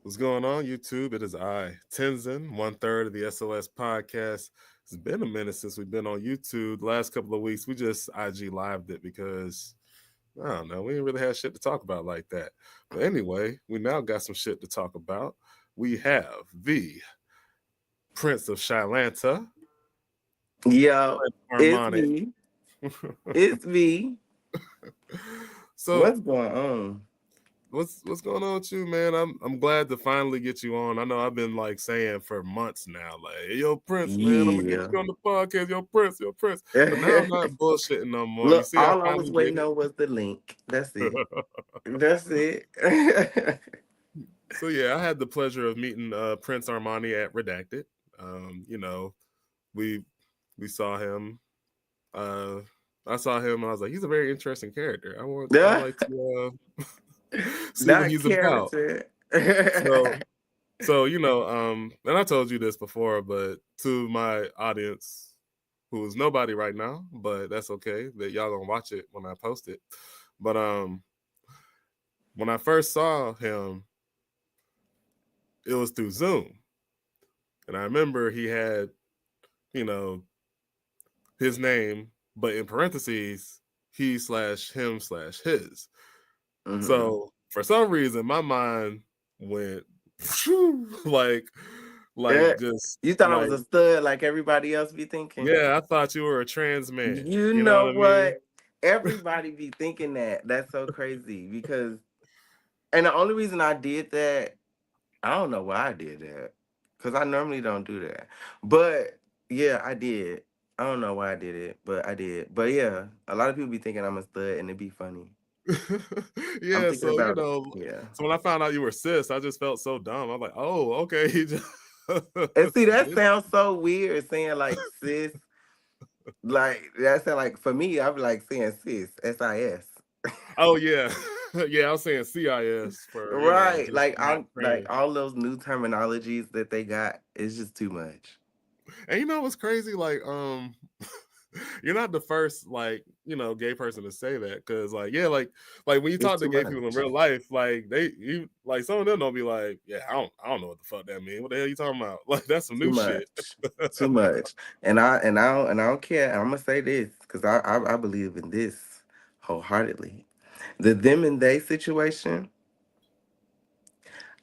What's going on, YouTube? It is I, Tenzin, 1/3 of the SOS podcast. It's been a minute since we've been on YouTube. The last couple of weeks, we just IG lived it because, I don't know, we didn't really have shit to talk about like that. But anyway, we now got some shit to talk about. We have the Prince of Chilanta, Yo, it's Armani. me. It's me. So, What's going on? what's going on with you, man? I'm glad to finally get you on. I know I've been like saying for months now, like, hey, yo, Prince, man, I'm gonna get Yeah. you on the podcast, yo, Prince, yo, Prince. But now I'm not bullshitting no more. You Look, see, I all I was finally did waiting on was the link. That's it. it. That's it. So yeah, I had the pleasure of meeting Prince Armani at Redacted. We we saw him. Uh, I saw him and I was like, he's a very interesting character. I'd like to see what Not he's about. character. So and I told you this before, but to my audience, who is nobody right now, but that's okay. That y'all gonna watch it when I post it. But when I first saw him, it was through Zoom, and I remember he had, you know, his name, but in parentheses, he/him/his. Mhm. So for some reason, my mind went like, Eh, just You thought I like. was a stud like everybody else be thinking? Yeah, I thought you were a trans man. You You know know what I mean? what? Everybody be thinking that. That's so crazy because, and the only reason I did that, I don't know why I did that. Because I normally don't do that. But yeah, I did. I don't know why I did it, but I did. But yeah, a lot of people be thinking I'm a stud and it'd be funny. I'm Yeah, thinking so about it. Yeah. so when I found out you were cis, I just felt so dumb. I'm like, oh, okay, he just And see, that sounds so weird saying like sis. Like that sound like for me, I'm like saying sis, SIS. Oh yeah. Yeah, I was saying CIS for, Right. just Like not I'm like trans. all those new terminologies that they got is just too much. And you know what's crazy? Like, you're not the first gay person to say that, because like when you It's talk to too gay people in much. real life, like some of them don't be like, yeah, I don't know what the fuck that means. What the hell you talking about? Like, that's some Too new shit. much. Too much. And I don't care. I'm gonna say this because I believe in this wholeheartedly. The them and they situation,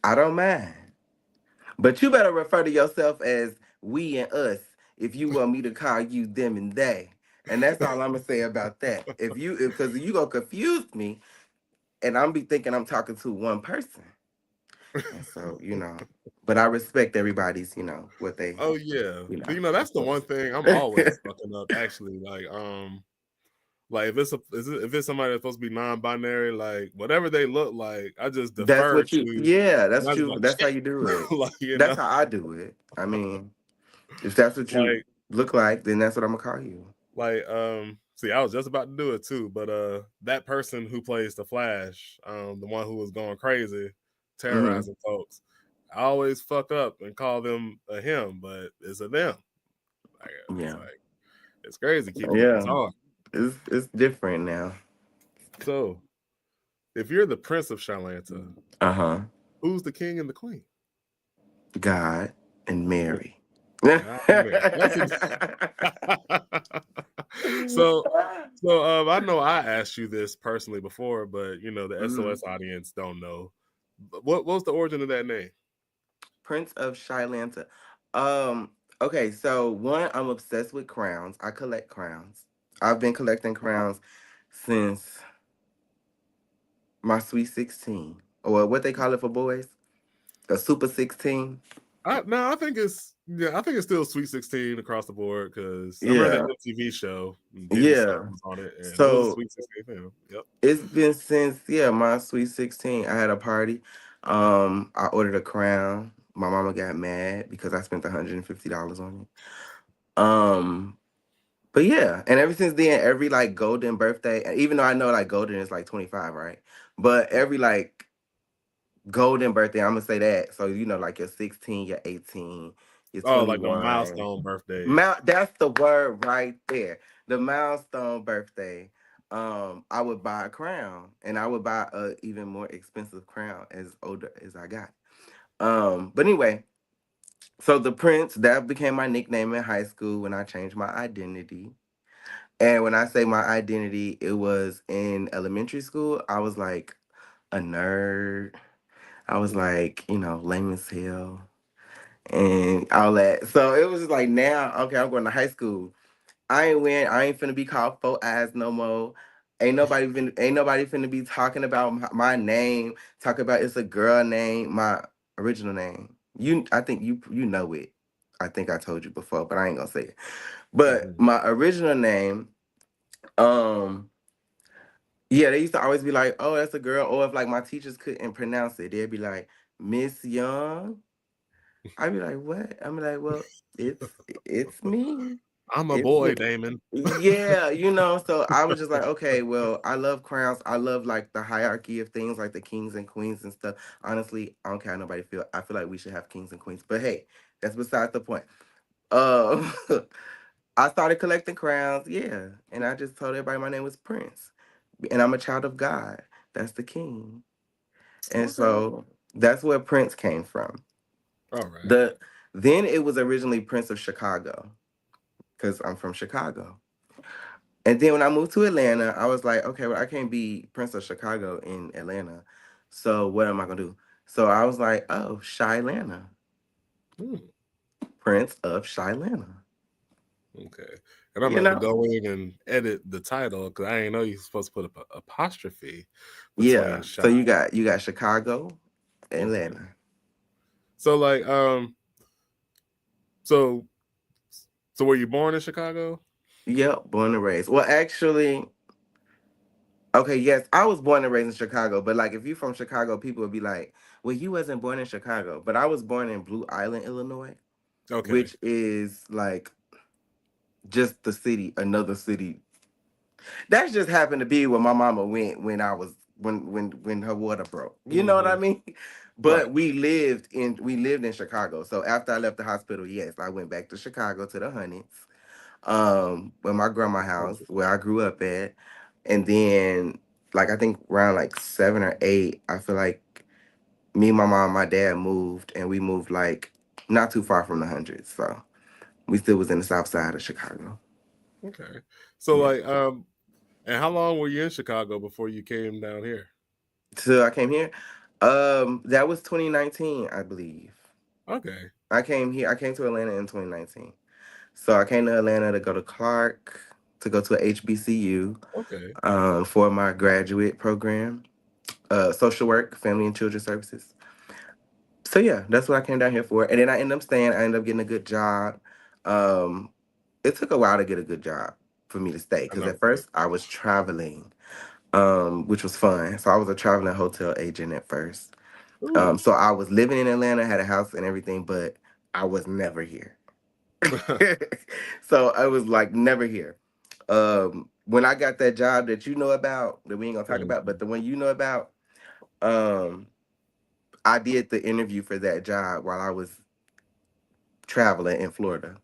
I don't mind. But you better refer to yourself as we and us if you want me to call you them and they. And that's all I'm gonna say about that. Because you gonna confuse me and I'm be thinking I'm talking to one person. And so, but I respect everybody's, what they, Oh yeah, you but know. that's the one thing I'm always fucking up. Actually, like if it's somebody that's supposed to be non-binary, like whatever they look like, I just That's defer what you, to. yeah, And that's I just true. like That's how shit, you do it. like That's how I do it. I mean, if that's what you like look like, then that's what I'm gonna call you. See, I was just about to do it too, but that person who plays the Flash, the one who was going crazy, Hmm. terrorizing folks, I always fuck up and call them a him, but it's a them. Like, it's Yeah. like it's crazy keeping it. It's Yeah. hard. It's different now. So if you're the Prince of Chilanta, Uh-huh. who's the king and the queen? God and Mary. God and Mary. So I know I asked you this personally before, but the Mhm. SOS audience don't know. What was the origin of that name? Prince of Chilanta. Um, okay, so one, I'm obsessed with crowns. I collect crowns. I've been collecting crowns since my sweet 16. Or what they call it for boys? A super 16. No, I think it's still Sweet 16 across the board, because I remember that Yeah. MTV show, and Diddy's son Yeah. was on it, and it was a So Sweet 16 film. Yep. it's been since, yeah, my sweet 16. I had a party. I ordered a crown. My mama got mad because I spent $150 on it. But yeah, and ever since then, every like golden birthday, even though I know like golden is like 25, right? But every like golden birthday, I'm gonna say that. So like your 16, your 18, your Oh, like the 21. milestone birthdays. That's the word right there. The milestone birthday. I would buy a crown and I would buy a even more expensive crown as older as I got. But anyway, so the Prince, that became my nickname in high school when I changed my identity. And when I say my identity, it was in elementary school. I was like a nerd. I was Mm, like, lame as hell and all that. So it was just like now, okay, I'm going to high school. I ain't finna be called four eyes no more. Ain't nobody finna be talking about my name, talk about it's a girl name, my original name. I think you know it. I think I told you before, but I ain't gonna say it. But mhm. my original name, um, yeah, they used to always be like, "Oh, that's a girl," or if like my teachers couldn't pronounce it, they'd be like, "Miss Young." I'd be like, "What?" I'm like, "Well, it's me. I'm a It's boy, me." Damon. Yeah, so I was just like, okay, well, I love crowns. I love like the hierarchy of things, like the kings and queens and stuff. Honestly, I don't care how nobody feel. I feel like we should have kings and queens. But hey, that's beside the point. Uh, I started collecting crowns, yeah, and I just told everybody my name was Prince, and I'm a child of God. That's the king, and Okay. so that's where Prince came from. All right. The Then it was originally Prince of Chicago because I'm from Chicago. And then when I moved to Atlanta, I was like, okay, well, I can't be Prince of Chicago in Atlanta. So what am I gonna do? So I was like, oh, Shylanta, Hmm, Prince of Shylanta. okay. And I'm You gonna have to know? go in and edit the title because I didn't know you're supposed to put a apostrophe between Yeah. shy. So you got Chicago, Okay. Atlanta. So like so so were you born in Chicago? Yep, born and raised. Well, actually, okay, yes, I was born and raised in Chicago, but like if you from Chicago, people would be like, well, you wasn't born in Chicago. But I was born in Blue Island, Illinois, Okay. which is like just the city, another city. That's just happened to be where my mama went when I was when her water broke. You know what I Hmm. mean? Right. But we lived in Chicago. So after I left the hospital, yes, I went back to Chicago to the Hunnids, where my grandma house, where I grew up at, and then like I think around like 7 or 8, I feel like me, my mom, my dad moved, and we moved like not too far from the hundreds. So we still was in the south side of Chicago. Okay. So Yeah. like and how long were you in Chicago before you came down here? So I came here. That was 2019, I believe. Okay. I came to Atlanta in 2019. So I came to Atlanta to go to Clark, to go to a HBCU, Okay. for my graduate program, social work, family and children services. So yeah, that's what I came down here for. And then I ended up staying. I ended up getting a good job. Um, it took a while to get a good job for me to stay I because know, at right? first I was traveling, which was fun. So I was a traveling hotel agent at first. Ooh. So I was living in Atlanta, had a house and everything, but I was never here. So I was like never here. When I got that job that you know about, that we ain't gonna talk about, but Mhm. the one you know about, um, I did the interview for that job while I was traveling in Florida.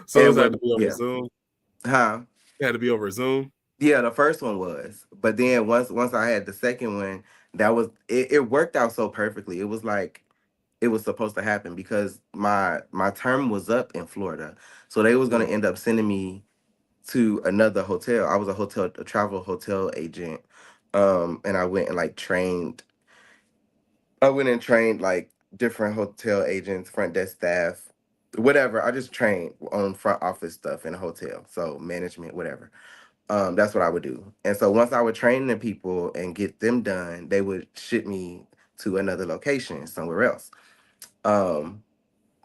So And this had what? to be over Yeah, Zoom. huh? It had to be over Zoom. Yeah, the first one was, but then once I had the second one, it worked out so perfectly. It was like it was supposed to happen because my term was up in Florida, so they was gonna Mm. end up sending me to another hotel. I was a travel hotel agent, and I went and like trained. I went and trained like different hotel agents, front desk staff, whatever. I just trained on front office stuff in a hotel, so management, whatever. That's what I would do. And so once I would train the people and get them done, they would ship me to another location somewhere else. Um,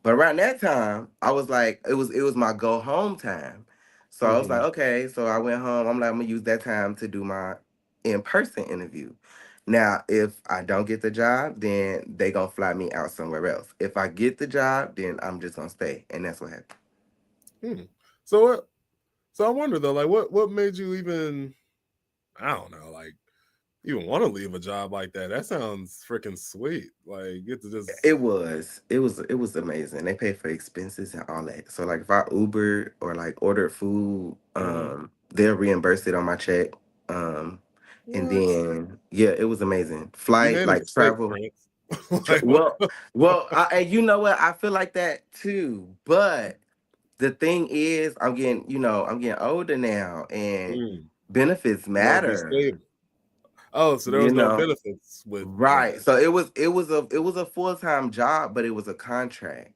but around that time, I was like, it was my go home time. So I was like, Hmm. okay. So I went home. I'm like, I'm gonna use that time to do my in person interview. Now, if I don't get the job, then they gonna fly me out somewhere else. If I get the job, then I'm just gonna stay, and that's what happened. Hmm. So what? So I wonder though, like, what made you even? I don't know, like, even want to leave a job like that? That sounds freaking sweet. Like, get to just. It was amazing. They pay for expenses and all that. So like if I Uber or like ordered food, Mhm. they'll reimburse it on my check. And What? then yeah, it was amazing. You Flight, made a like mistake, travel. Prince. Like, Well, and you know what? I feel like that too. But the thing is, I'm getting older now, and mm, benefits you want to be matter. stable. Oh, so there You was no know, benefits with right? that. So it was a full-time job, but it was a contract.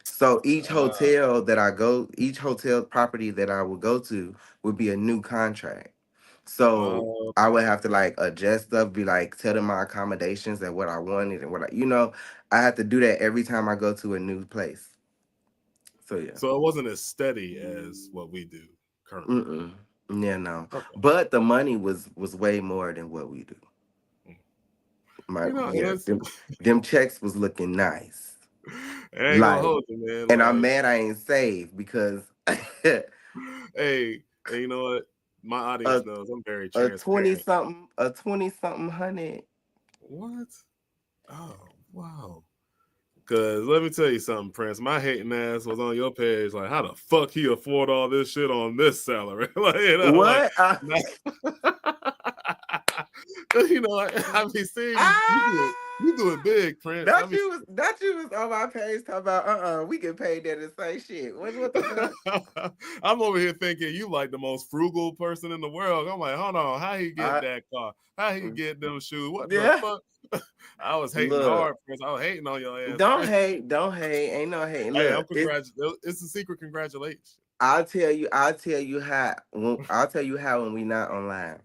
So Ah, each hotel property that I would go to would be a new contract. So I would okay. have to like adjust stuff, be like tell them my accommodations and what I wanted and I had to do that every time I go to a new place. So yeah. So it wasn't as steady as what we do currently. Mm-mm. Yeah, no. Okay. But the money was way more than what we do. Mm. My And yeah, that's them checks was looking nice. I ain't gonna Like, hold you, man. and I'm Like, mad I ain't saved because hey, and you know what? My a audience knows I'm very a 20 transparent. something a 20 something hundred. What? Oh, wow. Cause let me tell you something, Prince. My hating ass was on your page. Like, how the fuck he afford all this shit on this salary? Like, What? nah. I be seeing you. You do it Ah! big, Prince. I be. That you was on my page talking about we get paid that the same shit. What the fuck? I'm over here thinking you like the most frugal person in the world. I'm like, hold on, how he get I that car? How he get them shoes? What the Yeah. fuck? I was hating Look, hard, Prince. I was hating on your ass, don't Prince. hate, don't hate. Ain't no hating. Hey, I'm Look, It's a secret congratulations. I'll tell you how when we not online.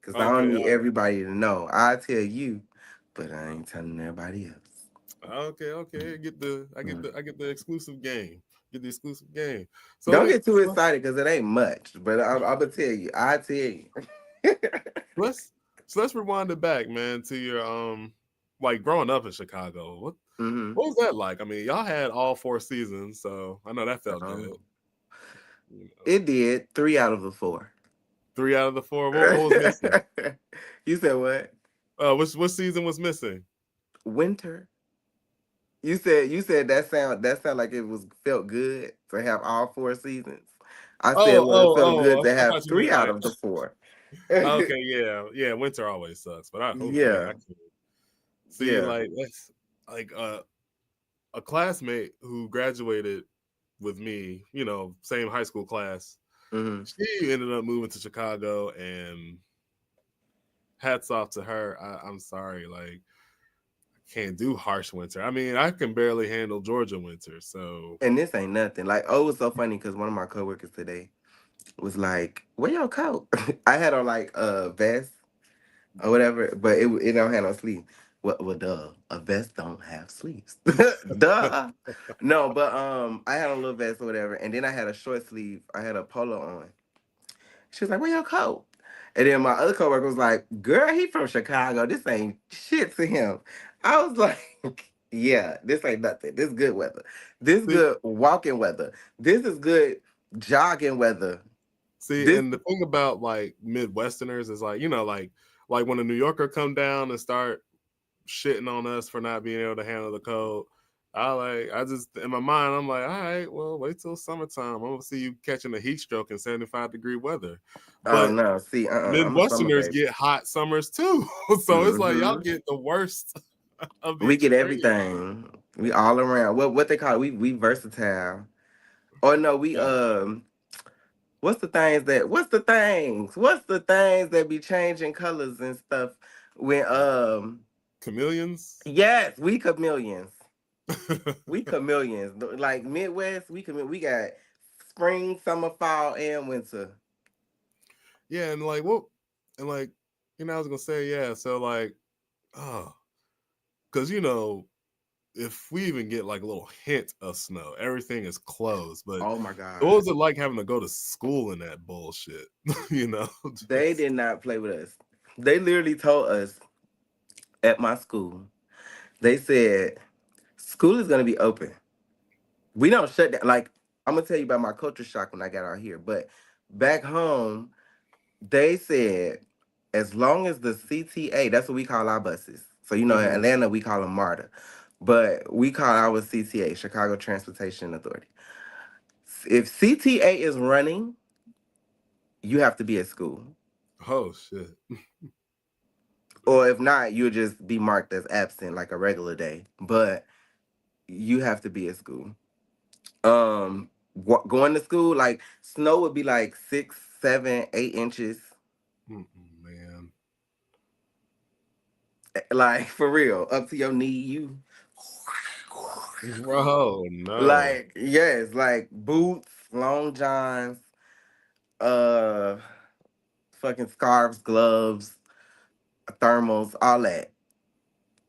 Cause I don't Okay, need everybody to know. I'll tell you, but I ain't telling everybody else. okay. Mm. I get the exclusive game. Get the exclusive game. So Don't let me get too excited because it ain't much. But I'm gonna tell you. I tell you. let's let's rewind it back, man, to your like growing up in Chicago. hmm What was that like? I mean, y'all had all 4 seasons, so I know that felt good. Oh, You know, it did 3 out of the 4. 3 out of the 4. What was missing? You said what? Which season was missing? Winter. You said that sound like it was felt good to have all 4 seasons. I said, well, it felt good to I have thought you three meant out like of the four. okay, yeah. Winter always sucks, but I Yeah, can't see yeah. like that's like a classmate who graduated with me, same high school class. hmm She ended up moving to Chicago, and hats off to her. I'm sorry, like I can't do harsh winter. I mean, I can barely handle Georgia winter. So, And this ain't nothing. Like, oh, it was so funny because one of my coworkers today was like, "Where your coat?" I had on like a vest or whatever, but it don't have no sleeves. Well, duh, a vest don't have sleeves. Duh. No, but I had a little vest or whatever, and then I had a short sleeve. I had a polo on. She was like, "Where your coat?" And then my other coworker was like, "Girl, he from Chicago. This ain't shit to him." I was like, "Yeah, this ain't nothing. This good weather. This see, good walking weather. This is good jogging weather. see, This and the thing about like Midwesterners is like, like when a New Yorker come down and start shitting on us for not being able to handle the cold. I just in my mind I'm like, all right, well, wait till summertime. I'm gonna see you catching a heat stroke in 75-degree weather. oh But no, see, I'm a summer Midwesterners baby. get hot summers too. So it's like y'all hmm get the worst of the We get extreme. everything. We all around. What they call it? We versatile. Or no, we Yeah. What's the things that be changing colors and stuff when Chameleons. yes, we chameleons. We chameleons. Like Midwest, we got spring, summer, fall, and winter. Yeah, and like what and like, I was gonna say, yeah, so like, oh, because if we even get like a little hint of snow, everything is closed. But Oh my what God. was it like having to go to school in that bullshit? you know, They just did not play with us. They literally told us at my school, they said, school is gonna be open. We don't shut down. Like, I'm gonna tell you about my culture shock when I got out here. But back home, they said, as long as the CTA, that's what we call our buses. So in hmm Atlanta we call them MARTA, but we call our CTA, Chicago Transportation Authority. If CTA is running, you have to be at school. oh shit. Or if not, you'll just be marked as absent like a regular day. But you have to be at school. Going to school, like snow would be like 6, 7, 8 inches. Man. Like for real, up to your knee. You Bro, no. like yes, like boots, long johns, uh, fucking scarves, gloves, thermals,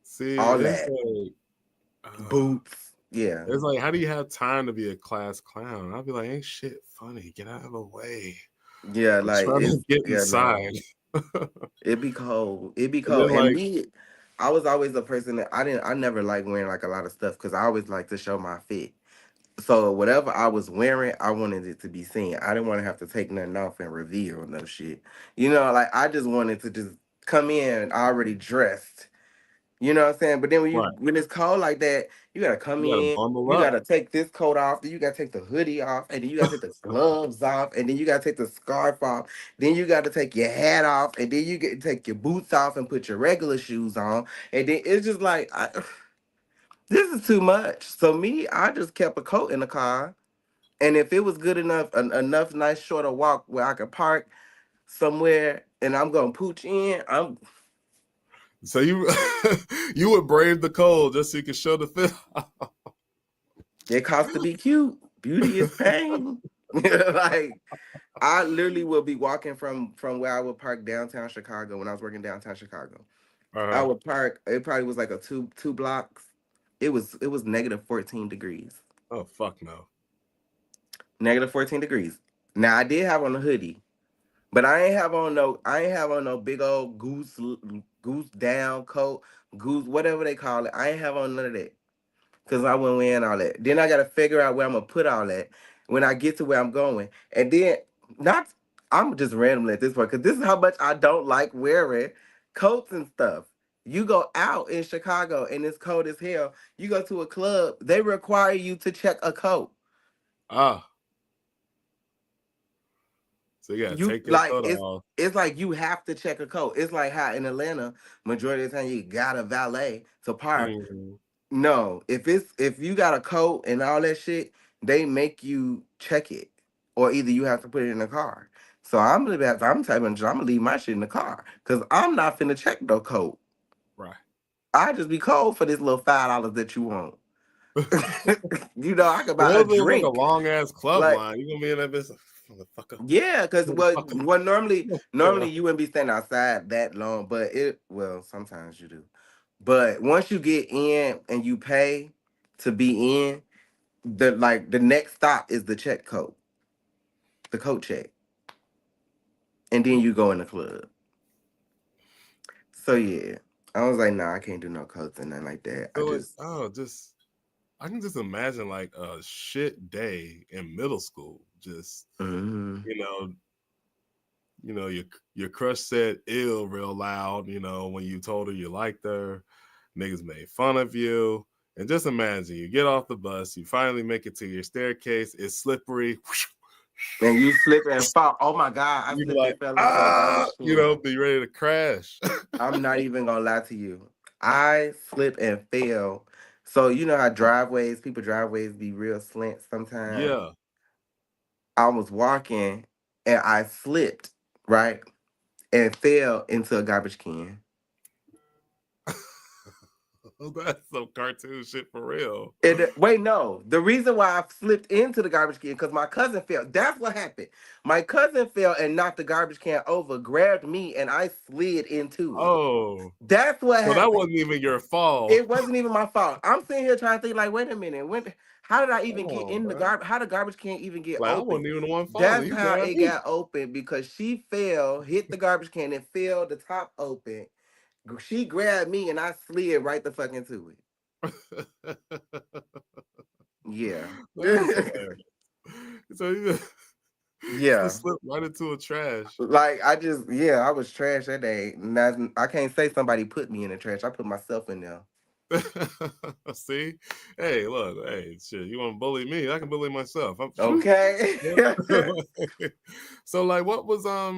See, all it's that, like, uh, boots. Yeah, it's like, how do you have time to be a class clown? I'd be like, ain't shit funny. Get out of the way. yeah, I'm like trying to it's get yeah, no. inside. It be cold. It be And cold. then And like, me, I was always a person that I never like wearing like a lot of stuff because I always like to show my fit. So whatever I was wearing, I wanted it to be seen. I didn't want to have to take nothing off and reveal no shit. Like I just wanted to just come in already dressed. You know what I'm saying? But then right, when it's cold like that, you gotta come you gotta in, bundle you up. gotta take this coat off, then you gotta take the hoodie off, and then you gotta take the gloves off, and then you gotta take the scarf off, then you gotta take your hat off, and then you get to take your boots off and put your regular shoes on. And then it's just like this is too much. So me, I just kept a coat in the car. And if it was good enough, enough nice shorter walk where I could park somewhere and I'm gonna pooch in, So you you would brave the cold just so you could show the fit. it costs to be cute. Beauty is pain. Like I literally will be walking from where I would park downtown Chicago when I was working downtown Chicago. I Uh-huh. would park. It probably was like a two blocks. It was negative 14 degrees. Oh fuck no. Negative 14 degrees. Now I did have on a hoodie, but I ain't have on no big old goose down coat, goose whatever they call it. I ain't have on none of that. Cause I went wearing all that. Then I gotta figure out where I'm gonna put all that when I get to where I'm going. And then not I'm just randomly at this point, because this is how much I don't like wearing coats and stuff. You go out in Chicago and it's cold as hell. You go to a club, they require you to check a coat. Ah, so you gotta You take your like coat off. it's like you have to check a coat. It's like how in Atlanta, majority of the time you got a valet to park. Mhm. No, if you got a coat and all that shit, they make you check it, or either you have to put it in the car. So I'm typing, I'm gonna leave my shit in the car because I'm not finna check no coat. Right. I just be cold for this little $5 that you want. I could buy What a if it was like a drink. long ass club Like, line? You gonna be in that bitch like, motherfucker, yeah, because motherfucker, normally motherfucker. you wouldn't be standing outside that long, but sometimes you do. But once you get in and you pay to be in, the next stop is the check code, the coat check, and then you go in the club. So yeah, I was like, nah, I can't do no coats and nothing like that. I So like, just, oh, just I can just imagine like a shit day in middle school. Just mm, you know, your crush said ill real loud. When you told her you liked her, niggas made fun of you. And just imagine you get off the bus, you finally make it to your staircase. It's slippery. and you slip and fall. Oh my god, I You be slipped like, and fell into a garbage can. be ready to crash. I'm not even gonna lie to you. I slip and fell. So you know how people driveways be real slant sometimes. Yeah. I was walking and I slipped, right? And fell into a garbage can. That's some cartoon shit for real. And wait, no. The reason why I slipped into the garbage can because my cousin fell. That's what happened. My cousin fell and knocked the garbage can over, grabbed me, and I slid into it. Oh. That's what So that happened. wasn't even your fault. It wasn't even my fault. I'm sitting here trying to think, like, wait a minute, how did I Come even get on, in the man. garbage? How the garbage can even get Like I open? wasn't even the one falling. That's You how grabbed it me. got open because she fell, hit the garbage can, and fell the top open. She grabbed me and I slid right the fuck into it. Yeah. That's hilarious. So you Yeah. just slipped right into a trash. Like I was trash that day. Now, I can't say somebody put me in the trash. I put myself in there. See, hey, look, hey, shit. You want to bully me? I can bully myself. Okay. So, like, what was Let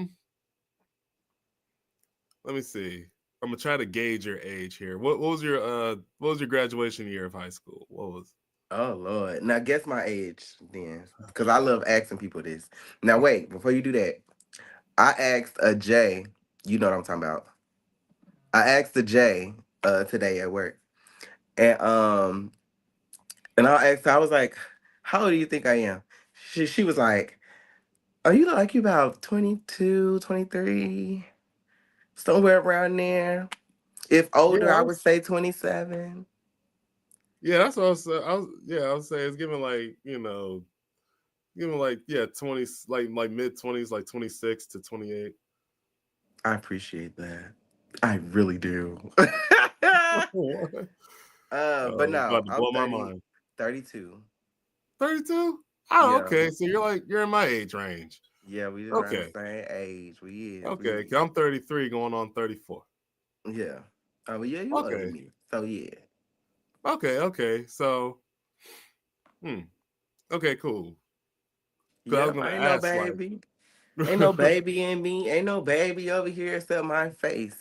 me see. I'm gonna try to gauge your age here. What was your graduation year of high school? What was Oh Lord. Now guess my age then. Because I love asking people this. Now wait, before you do that, I asked a Jay, you know what I'm talking about. I asked a Jay today at work. And I asked her, I was like, how old do you think I am? She was like, are you like you about 22, 23, somewhere around there? If yeah, older, I would say 27. yeah, that's what I was. I was saying it's giving like giving like yeah 20s like mid 20s like 26 to 28. I appreciate that. I really do. But About no, to I'm blow my 30, mind. 32. 32. Oh, Yeah. okay. So you're in my age range. Yeah, we around the Okay, same age. We okay. 'Cause is. I'm 33, going on 34. Yeah. Oh, well, yeah, you older than Okay, me. So yeah. okay. So hmm. Okay, cool. Cause I was Yep, gonna I ain't no ask like, baby. Ain't no baby in me. Ain't no baby over here except my face.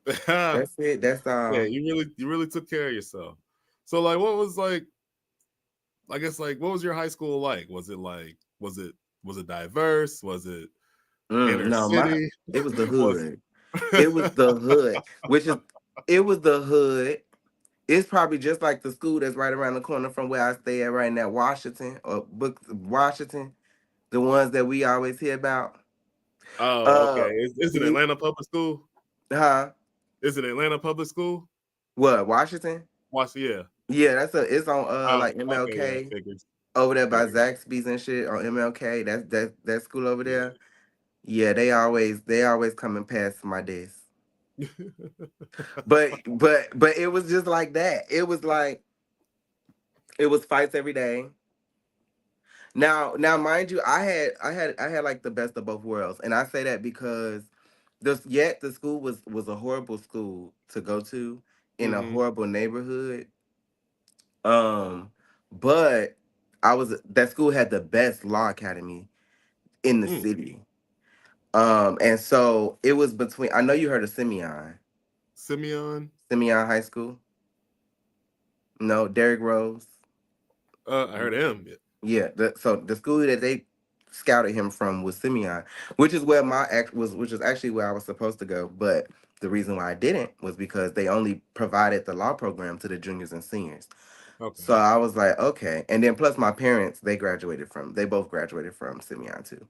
yeah, That's it. That's all. you really took care of yourself. So like, what was like? I guess like, what was your high school like? Was it diverse? Was it inner No, my city? it was the Was hood. It was the hood, which is it was the hood. It's probably just like the school that's right around the corner from where I stay at right now, Washington or Book Washington, the ones that we always hear about. oh, okay. Uh, Is it we Atlanta Public School? huh? Is it Atlanta Public School? What Washington? Watch, yeah. Yeah, it's on Oh, like okay, yeah. MLK Figures, over there by figures. Zaxby's and shit on MLK. That school over Yeah. there. Yeah, they always coming past my desk. But it was just like that. It was like it was fights every day. Now, mind you, I had like the best of both worlds, and I say that because the school was a horrible school to go to in a hmm horrible neighborhood. Um, but that school had the best law academy in the Mm. city. And so it was between. I know you heard of Simeon. Simeon High School. No, Derrick Rose. I heard him. Yeah, so the school that they scouted him from was Simeon, which is where which is actually where I was supposed to go. But the reason why I didn't was because they only provided the law program to the juniors and seniors. So Okay. I was like, okay. And then plus my parents, they both graduated from Simeon too.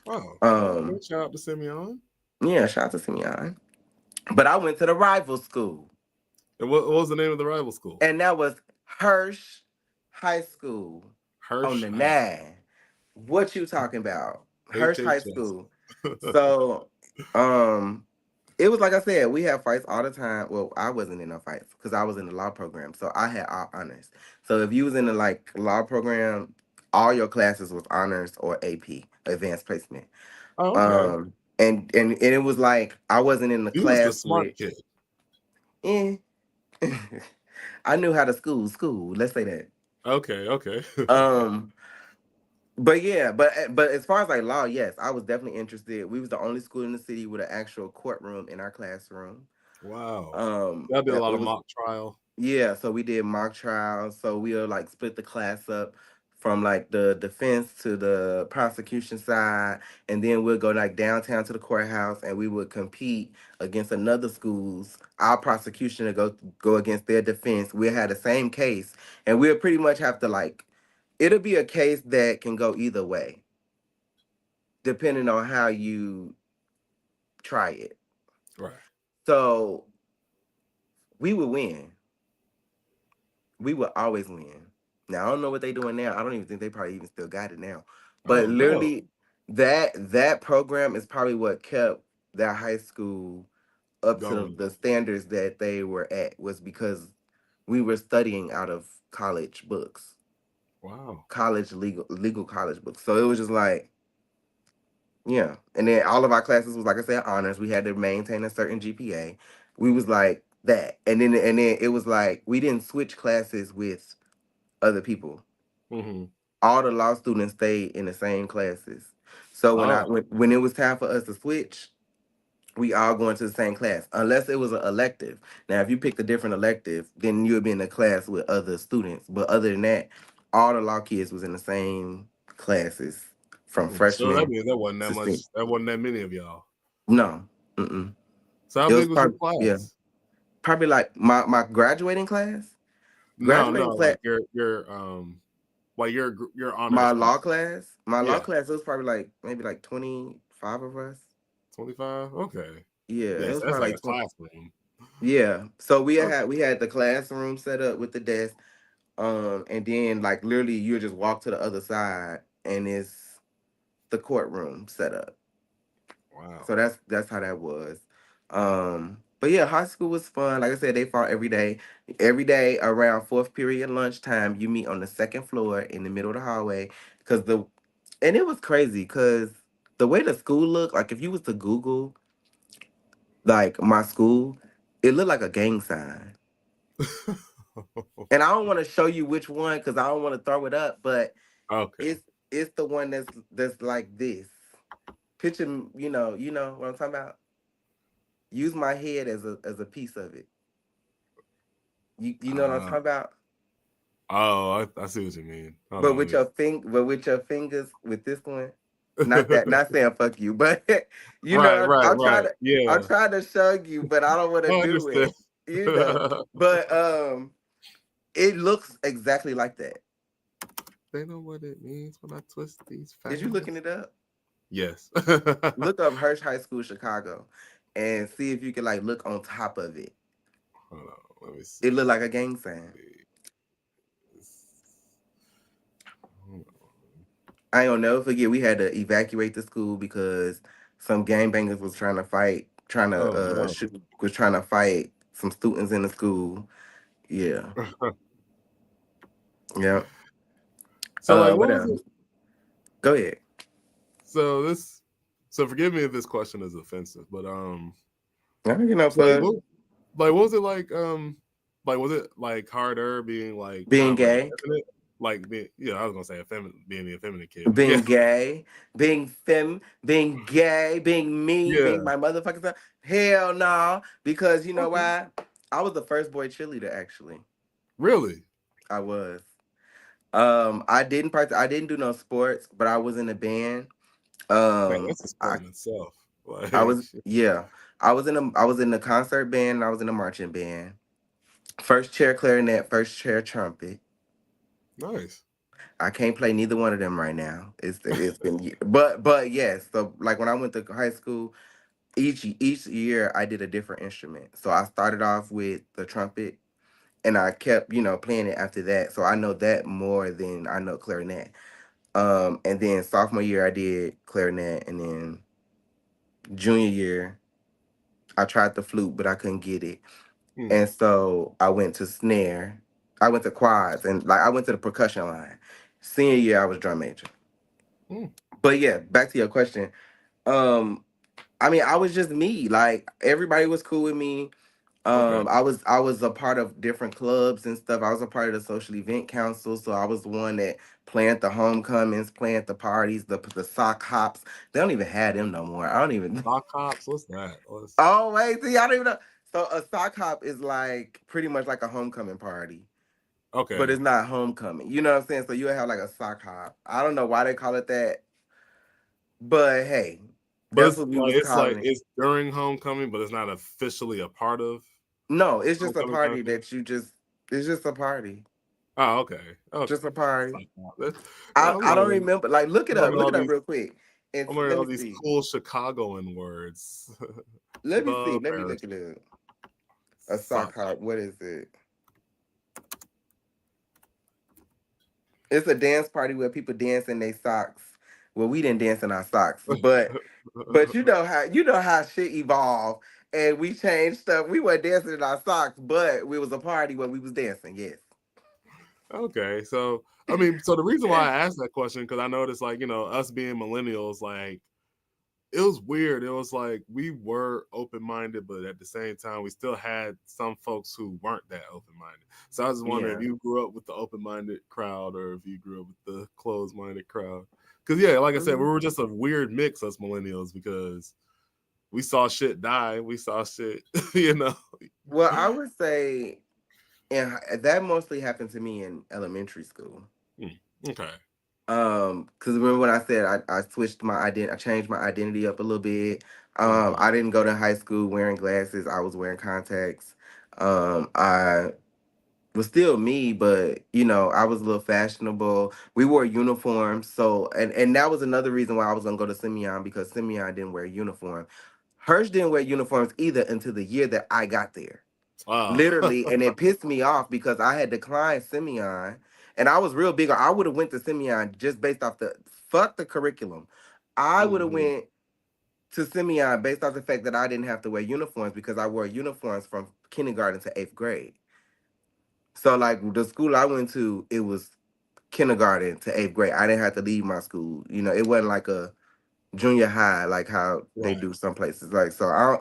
Oh, okay. Um, Shout out to Simeon. yeah, shout out to Simeon. But I went to the rival school, And what was the name of the rival school? and that was Hirsch High School on Hirsch the High School. nine. What you talking about? Hirsch High HHS. School. So, um, it was like I said, we had fights all the time. Well, I wasn't in no fights because I was in the law program, so I had all honors. So if you was in the like law program, all your classes was honors or AP, advanced placement. Oh, okay. And it was like I wasn't in the You was the class smart with. kid. Eh. I knew how to school. Let's say that. Okay, okay. Um, but yeah, but as far as like law, yes, I was definitely interested. We was the only school in the city with an actual courtroom in our classroom. Wow. Y'all did a lot It of was mock trial. Yeah, so we did mock trials. So we'll like split the class up from like the defense to the prosecution side, and then we'll go like downtown to the courthouse, and we would compete against another schools. Our prosecution to go against their defense. We'll have the same case, and we'll pretty much have to like it'll be a case that can go either way, depending on how you try it. Right. So we would win. We would always win. Now I don't know what they doing now. I don't even think they probably even still got it now. But Oh no. literally, that program is probably what kept that high school up to Going. the standards that they were at was because we were studying out of college books, Wow. college legal college books. So it was just like yeah. And then all of our classes was like I said honors. We had to maintain a certain GPA. We was like that, and then it was like we didn't switch classes with other people. hmm All the law students stayed in the same classes. So when I Oh. when it was time for us to switch, we all going to the same class, unless it was an elective. Now, if you picked a different elective, then you would be in a class with other students. But other than that, all the law kids was in the same classes from So that freshman means that wasn't that to much. senior. That wasn't that many of y'all. No, mm-mm. So how It was big was your probably, yeah, class? probably like my graduating class. No, Graduating class, like your honors my class. law class, my law Yeah, class. It was probably like maybe like 25 of us. 25. Okay, Yeah, it yes, was that's probably like like a 20. classroom. Yeah, so Okay. we had the classroom set up with the desk. And then like literally you just walk to the other side and it's the courtroom set up. Wow. So that's how that was. But yeah, high school was fun. Like I said, they fought every day. Every day around fourth period lunchtime, you meet on the second floor in the middle of the hallway. Cause the and it was crazy because the way the school looked, like if you was to Google like my school, it looked like a gang sign. And I don't want to show you which one because I don't want to throw it up, but Okay. it's it's the one that's like this. Picture, you know what I'm talking about. Use my head as a piece of it. You know what I'm Uh, talking about. I see what you mean. Hold But on, let with me. your but with your fingers with this one. Not that, not saying fuck you, but you Right, know, right, right. I'm Yeah, trying to show you, but I don't want to I do understand. it. You know, but it looks exactly like that. They know what it means when I twist these Is you looking fingers. it up? Yes. Look up Hirsch High School, Chicago, and see if you can like look on top of it. Hold on, let me It see. looked like a gang sign. Hold I ain't gonna never forget. We had to evacuate the school because some gangbangers was trying to fight, Oh no. was trying to fight some students in the school. Yeah, yeah. So like, What what was it? else? Go ahead. So this. So forgive me if this question is offensive, but I don't get no so like fuss. what was it like was it like harder being like kind Being of like gay, effeminate? Like being, yeah, I was gonna say effeminate, being the effeminate kid, but yeah, being gay, being gay, being me, being yeah, my motherfucking self. Hell no, because you know okay, why? I was the first boy cheerleader. Actually, really, I was. I didn't do no sports, but I was in a band. man, that's a I sport in itself. Like, I was shit. yeah. I was in the concert band and I was in the marching band. First chair clarinet, first chair trumpet. Nice. I can't play neither one of them right now. It's been but yes. So like when I went to high school, each year I did a different instrument. So I started off with the trumpet and I kept, playing it after that. So I know that more than I know clarinet. And then sophomore year I did clarinet and then junior year I tried the flute but I couldn't get it. Hmm. And so I went to snare. I went to quads and like I went to the percussion line. Senior year I was drum major. Hmm. But yeah, back to your question. Um, I mean, I was just me. Like everybody was cool with me. Okay. I was a part of different clubs and stuff. I was a part of the social event council, so I was the one that planned the homecomings, planned the parties, the sock hops. They don't even have them no more. I don't even. Sock hops. What's that? What's Oh wait, see, I don't even know. So a sock hop is like pretty much like a homecoming party, but okay? it's not homecoming. You know what I'm saying? So you have like a sock hop. I don't know why they call it that, but hey, But that's what we was it's like calling it. it's during homecoming, but it's not officially a part of No, it's just a homecoming kind of party thing. that you just. It's just a party, Oh, okay, okay. just a party. Sock hop. Yeah, I don't remember. Like, all look it up these. real quick, and I'm learning let all me these see. cool Chicagoan words. Let me see. The Let me Paris look it up. A sock sock hop. hop. What is it? It's a dance party where people dance in their socks. Well, we didn't dance in our socks, but you know how shit evolved and we changed stuff. We weren't dancing in our socks, but we was a party where we was dancing. Yes. Okay, so I mean, so the reason why I asked that question because I noticed, like, us being millennials, like, it was weird. It was like we were open minded, but at the same time, we still had some folks who weren't that open minded. So I was just wondering if Yeah. you grew up with the open minded crowd or if you grew up with the closed minded crowd. Because yeah, like I said, we Mhm. were just a weird mix us millennials because we saw shit die. We saw shit, you know. Well, I would say, and that mostly happened to me in elementary school. Hmm, okay. Because remember when I said I switched my identity, I changed my identity up a little bit. Hmm. I didn't go to high school wearing glasses. I was wearing contacts. I was still me, but I was a little fashionable. We wore uniforms, so and that was another reason why I was gonna go to Simeon because Simeon didn't wear uniform. Hirsch didn't wear uniforms either until the year that I got there. Oh. Literally, and it pissed me off because I had declined Simeon, and I was real big. I would have went to Simeon just based off the fuck the curriculum. I would have Hmm. went to Simeon based off the fact that I didn't have to wear uniforms because I wore uniforms from kindergarten to eighth grade. So like the school I went to, it was kindergarten to eighth grade. I didn't have to leave my school. It wasn't like a junior high like how they Right. do some places. Like so, I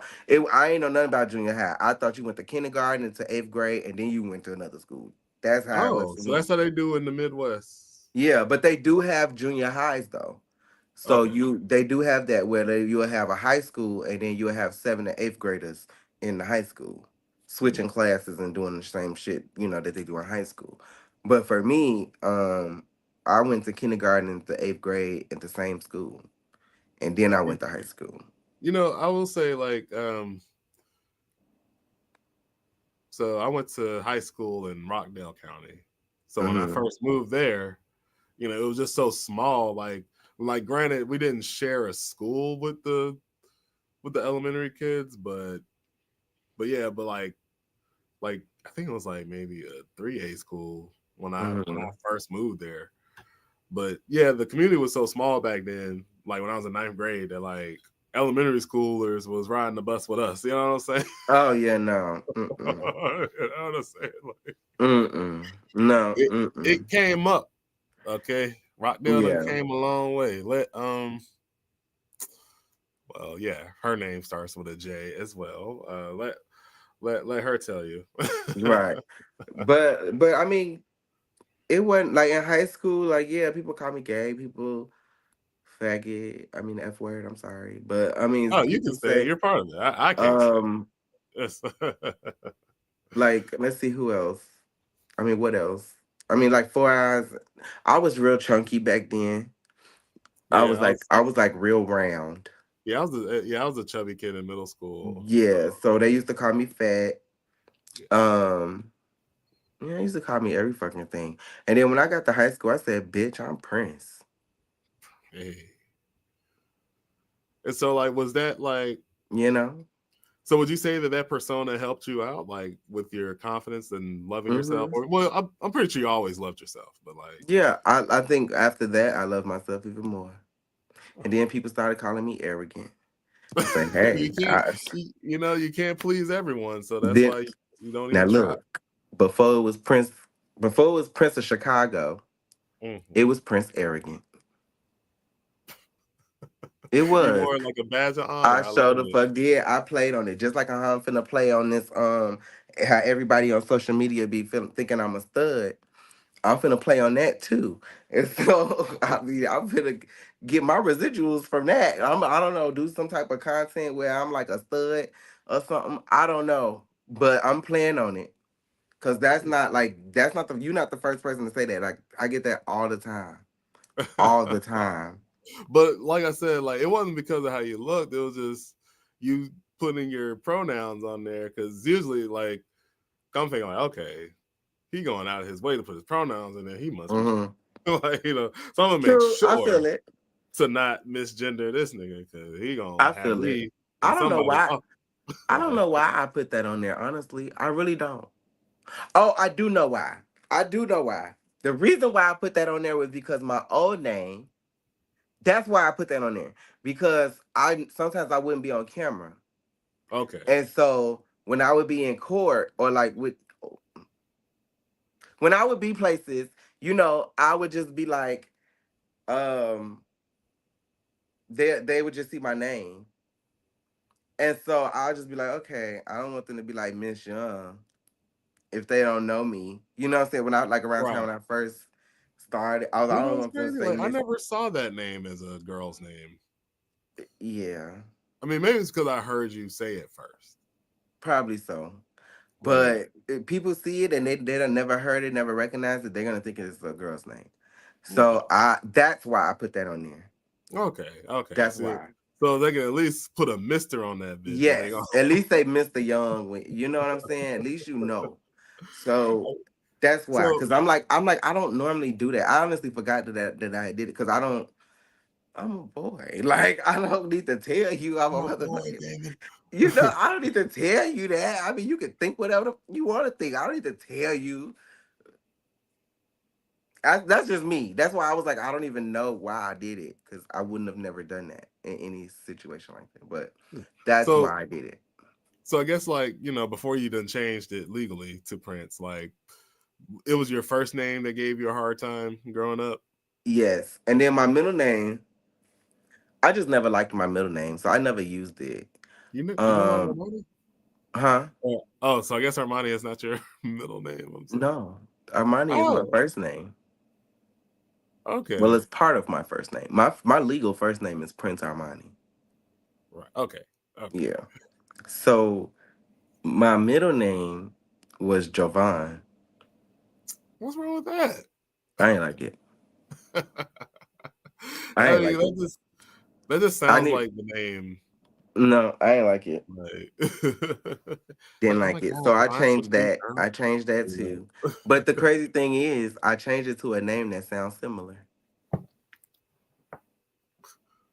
ain't know nothing about junior high. I thought you went to kindergarten to eighth grade and then you went to another school. That's how it was Oh, for so me. that's how they do in the Midwest. Yeah, but they do have junior highs though. So Okay. they do have that where you'll have a high school and then you'll have seventh and eighth graders in the high school, Hmm. switching classes and doing the same shit, that they do in high school. But for me, I went to kindergarten to eighth grade at the same school. And then I You, went to high school. I will say like so I went to high school in Rockdale County. So when I Hmm. first moved there, it was just so small. Like granted, we didn't share a school with the elementary kids, but yeah, but like I think it was like maybe a 3A school when I Hmm. first moved there. But yeah, the community was so small back then. Like when I was in ninth grade, that like elementary schoolers was riding the bus with us. You know what I'm saying? Oh yeah, no. You Mm-mm. know what I'm saying? Like, Mm-mm. No. it Mm-mm. it came up. Okay, Rockdale done Yeah. came a long way. Well, yeah, her name starts with a J as well. Let her tell you. Right. But I mean, it wasn't like in high school, like yeah, people call me gay, people faggot. I mean F word, I'm sorry. But I mean Oh, you can people say it. say You're part of it. I can't say um it. It's like let's see who else. I mean what else? I mean like 4 eyes. I was real chunky back then. I yeah, was like I was like real round. I was a chubby kid in middle school. Yeah, So so they used to call me fat. yeah, Um, yeah, they used to call me every fucking thing. And then when I got to high school, I said, "Bitch, I'm Prince." hey. And so like, was that like? You know. So would you say that persona helped you out, like with your confidence and loving yourself? Hmm. Or well, I'm pretty sure you always loved yourself, but like, Yeah, I think after that, I love myself even more. And then people started calling me arrogant. I said, you "Hey, can't, you can't please everyone, so that's then why you don't now even try. look, before it was Prince, before it was Prince of Chicago, it Hmm. was Prince Arrogant. It You was. wore it like a badge of honor. I I love showed the it. fuck did. I played on it just like how I'm finna play on this. How everybody on social media be feeling thinking I'm a stud. I'm finna play on that too. And so I mean, I'm finna get my residuals from that. I don't know, do some type of content where I'm like a stud or something. I don't know, but I'm playing on it because that's not the you're not the first person to say that. Like I get that all the time. But like I said, like it wasn't because of how you looked. It was just you putting your pronouns on there. Because usually, like, I'm thinking like, okay, he going out of his way to put his pronouns in there. He must be Hmm. like, So I'm gonna make True, I sure feel it. to not misgender this nigga because he I gonna have feel it. me I and don't know somebody why. else. I don't Like, know why I put that on there. Honestly, I really don't. Oh, I do know why. I do know why. The reason why I put that on there was because my old name. That's why I put that on there because I sometimes I wouldn't be on camera, okay, and so when I would be in court or like when I would be places, I would just be like, um, they would just see my name, and so I'll just be like, okay, I don't want them to be like Miss Young if they don't know me. You know what I'm saying? When I like around time right. when I first started, I was You I know don't what's want them to crazy? say Like, I Miss. never saw that name as a girl's name. Yeah. I mean, maybe it's because I heard you say it first. Probably so. Like, But if people see it and they don't never heard it, never recognized it, they're gonna think it's a girl's name. okay, So I that's why I put that on there. okay. That's So, why. so they can at least put a Mister on that bitch, and they go. Yes. At least they missed the young when you know what I'm saying? At least you know. So that's why. So Cause I'm like, I don't normally do that. I honestly forgot that I did it because I don't I'm a boy. Like I don't need to tell you I'm a my mother. boy, David. You know, I don't need to tell you that. I mean, you can think whatever you want to think. I don't need to tell you. That's just me. That's why I was like, I don't even know why I did it because I wouldn't have never done that in any situation like that. But that's So why I did it. so I guess like before you done changed it legally to Prince, like it was your first name that gave you a hard time growing up. Yes. And then my middle name, I just never liked my middle name, so I never used it. You know why Um, Armani? huh? Oh, so I guess Armani is not your middle name. I'm sorry. No. Armani is my Oh, first name. Well, okay, it's part of my first name. My legal first name is Prince Armani. right, okay, okay. Yeah. So my middle name was Jovan. What's wrong with that? I ain't like it. I I ain't mean, like it. that just I sounds need like the name. no, I ain't like it. Like, Didn't like oh my like it. So god, I rhymes with changed big that. girl. I changed that Yeah. too. But the crazy thing is, I changed it to a name that sounds similar.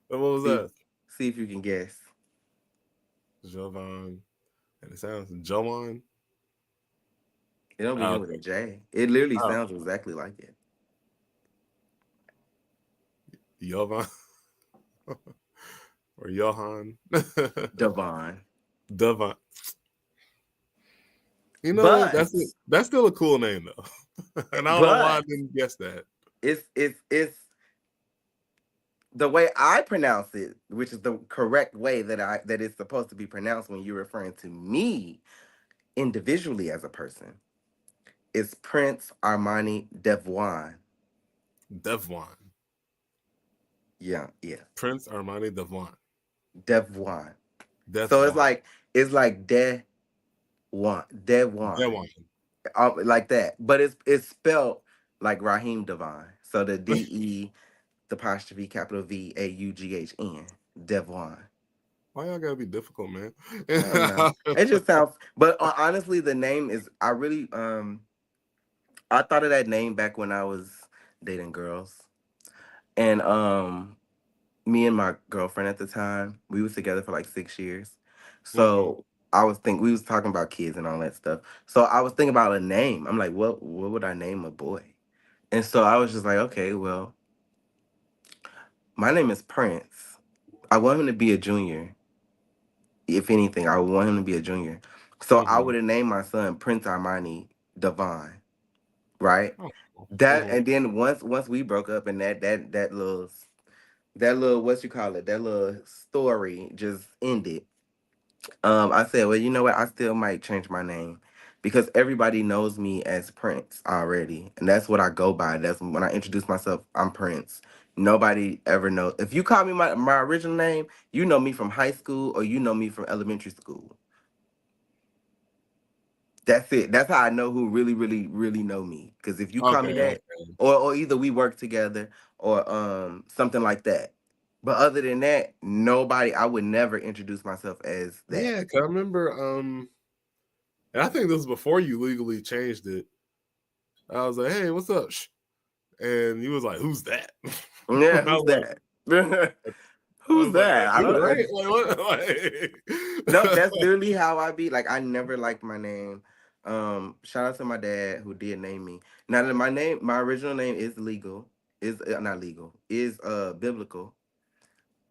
And what was See, that? see if you can guess. Jovan, and it sounds Jovan. It don't Oh, begin with a okay. J. It literally Oh, sounds exactly like it. Jovan or Johan. Devon. Devon. But That's still a cool name though, and I don't know why I but didn't guess that. it's the way I pronounce it, which is the correct way that it's supposed to be pronounced when you're referring to me individually as a person. It's Prince Armani Devon. Devon, Yeah, yeah. Prince Armani Devon, Devon. So Devon, it's like Devon, Devon. like that. But it's spelled like Raheem Devon. So the DE, the apostrophe, capital VAUGHN, Devon. Why y'all gotta be difficult, man? I don't know. It just sounds. But honestly, the name is. I really I thought of that name back when I was dating girls, and me and my girlfriend at the time, we was together for like 6 years. Hmm. So I was think we was talking about kids and all that stuff. So I was thinking about a name. I'm like, what would I name a boy? And so I was just like, okay, well, my name is Prince. I want him to be a junior. If anything, I would want him to be a junior. So I Hmm. would have named my son Prince Armani Devon, right? Oh. That Hmm. and then once we broke up and that little what you call it, that little story just ended. I said, well, you know what? I still might change my name because everybody knows me as Prince already, and that's what I go by. That's when I introduce myself. I'm Prince. Nobody ever knows. If you call me my original name, you know me from high school or you know me from elementary school. That's it. That's how I know who really, really, really know me. Because if you call me Okay, that, okay. or either we work together or something like that. But other than that, nobody. I would never introduce myself as that. Yeah, 'cause I remember. And I think this was before you legally changed it. I was like, "Hey, what's up?" And he was like, "Who's that?" Yeah, I who's was like, that? I Who's was like, that? "That's I you, don't. right?" Like what? No, that's Like, literally how I be. Like I never liked my name. Shout out to my dad who did name me. Now that my original name is legal, is not legal, is biblical.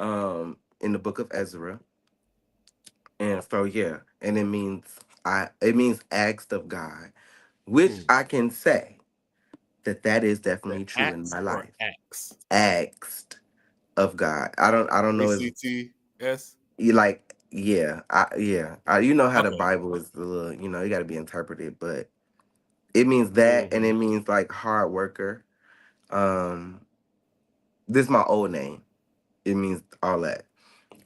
In the book of Ezra, and so yeah, and it means asked of God, which hmm. I can say that is The definitely true in axe my or life. axe? Asked of God. I don't know if ACTS. you like you know how the Okay. Bible is a little, you got to be interpreted, but it means that, and Hmm. it means like hard worker. Um, this is my old name. It means all that.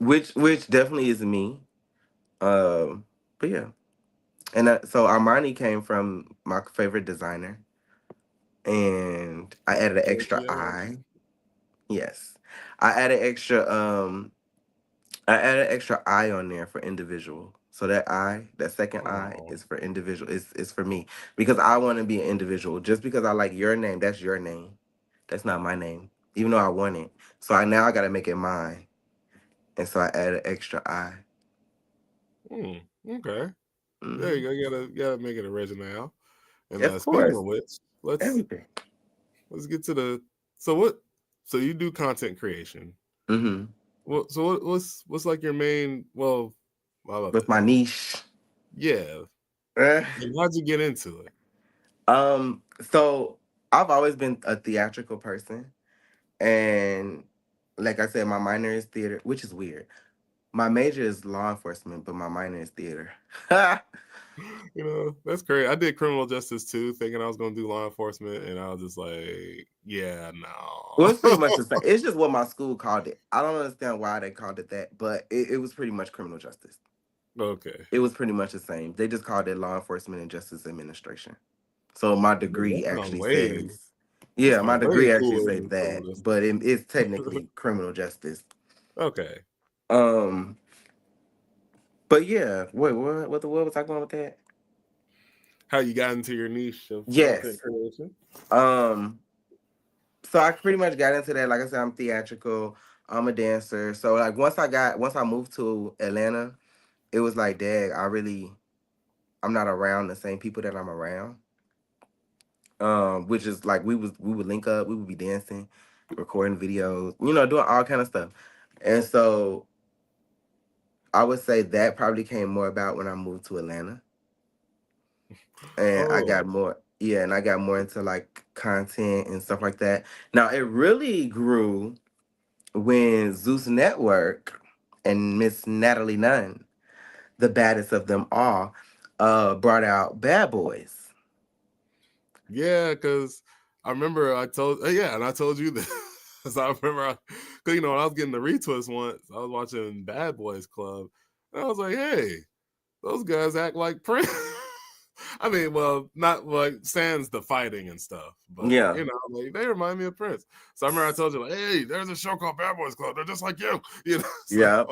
which definitely is me. But yeah, and so Armani came from my favorite designer, and I added an extra I. Yes. Yes, I added extra. I added extra I on there for individual. So that I, that second I, Oh. is for individual. It's for me because I want to be an individual. Just because I like your name, that's your name. That's not my name, even though I want it. So I now I gotta make it mine, and so I added extra I. Hmm. Okay. There you Hmm. go. You gotta make it original. And Of speaking course, of which, let's everything. let's get to the so what so you do content creation. Hmm. What's like your main how about With this? my niche. Yeah. Eh. And how'd you get into it? So I've always been a theatrical person, and like I said, my minor is theater, which is weird. My major is law enforcement, but my minor is theater. Well, That's great. I did criminal justice too, thinking I was gonna do law enforcement, and I was just like, yeah, it's pretty no. much the same. It's just what my school called it. I don't understand why they called it that, but it was pretty much criminal justice. Okay. It was pretty much the same. They just called it law enforcement and justice administration. So my But degree actually says, that yeah, my sounds way degree actually cooler says than that, criminal but justice. it's technically criminal justice. Okay. Um, but yeah, wait, what was I going with that? How you got into your niche of content Yes. creation? Um, so I pretty much got into that. Like I said, I'm theatrical. I'm a dancer. So like once I moved to Atlanta, it was like, dang, I'm not around the same people that I'm around. Which is like we would link up, we would be dancing, recording videos, doing all kind of stuff. And so I would say that probably came more about when I moved to Atlanta. And I got Oh, more, yeah, and I got more into like content and stuff like that. Now it really grew when Zeus Network and Miss Natalie Nunn, the baddest of them all, brought out Bad Boys. yeah, because I remember and I told you this. So I remember, because when I was getting the retwist once, I was watching Bad Boys Club, and I was like, hey, those guys act like Prince. I mean, well, not like sans the fighting and stuff, but Yeah, like they remind me of Prince. So I remember I told you, like, hey, there's a show called Bad Boys Club. They're just like you, So yeah.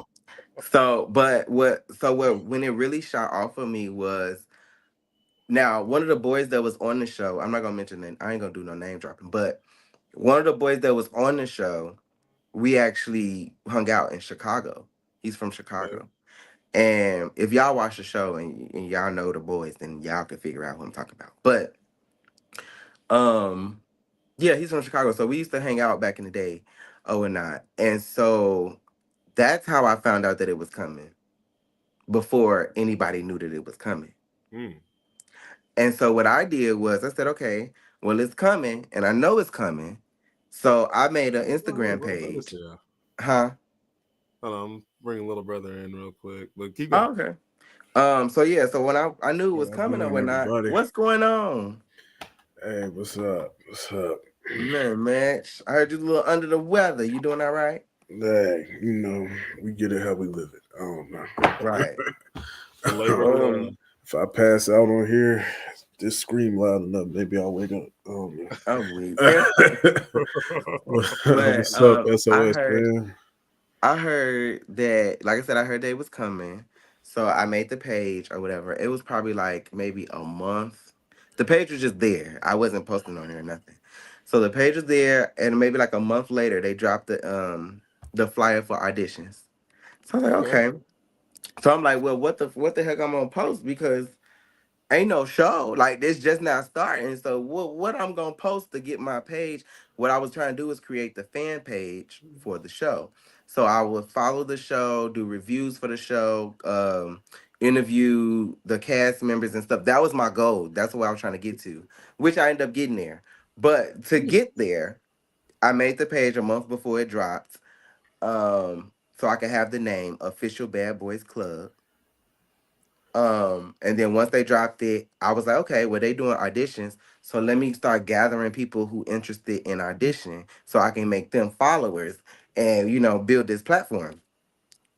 So when it really shot off of me was, now one of the boys that was on the show. I'm not gonna mention it. I ain't gonna do no name dropping, but one of the boys that was on the show, we actually hung out in Chicago. He's from okay. Chicago. And if y'all watch the show and y'all know the boys, then y'all can figure out who I'm talking about. But um, yeah, he's from Chicago, so we used to hang out back in the day, oh and not. And so that's how I found out that it was coming before anybody knew that it was coming. Mm. And so what I did was I said, okay, well it's coming, and I know it's coming. So I made an Instagram Let me page. see. Huh? Hold on, I'm bringing little brother in real quick, but keep going. Oh, okay. So yeah, so when I knew it was What coming or going, whatnot, everybody? what's going on? Hey, what's up? What's up? Nothing, man. I heard you a little under the weather. You doing all right? Hey, we get it how we live it. I don't Right. The labor of know. love. If I pass out on here, just scream loud enough. Maybe I'll wake up. I don't I'm weak. know. But What's up, SOS fam? I heard that, like I said, I heard they was coming. So I made the page or whatever. It was probably like maybe a month. The page was just there. I wasn't posting on there or nothing. So the page was there, and maybe like a month later they dropped the flyer for auditions. So I was like, Okay. okay. So I'm like, well, what the heck I'm gonna post, because ain't no show. Like, this just now starting. So what I'm gonna post to get my page? What I was trying to do is create the fan page for the show. So I would follow the show, do reviews for the show, interview the cast members and stuff. That was my goal. That's what I was trying to get to, which I ended up getting there. But to get there, I made the page a month before it dropped. So I could have the name Official Bad Boys Club. And then once they dropped it, I was like, okay, well, they doing auditions. So let me start gathering people who interested in audition so I can make them followers and, build this platform.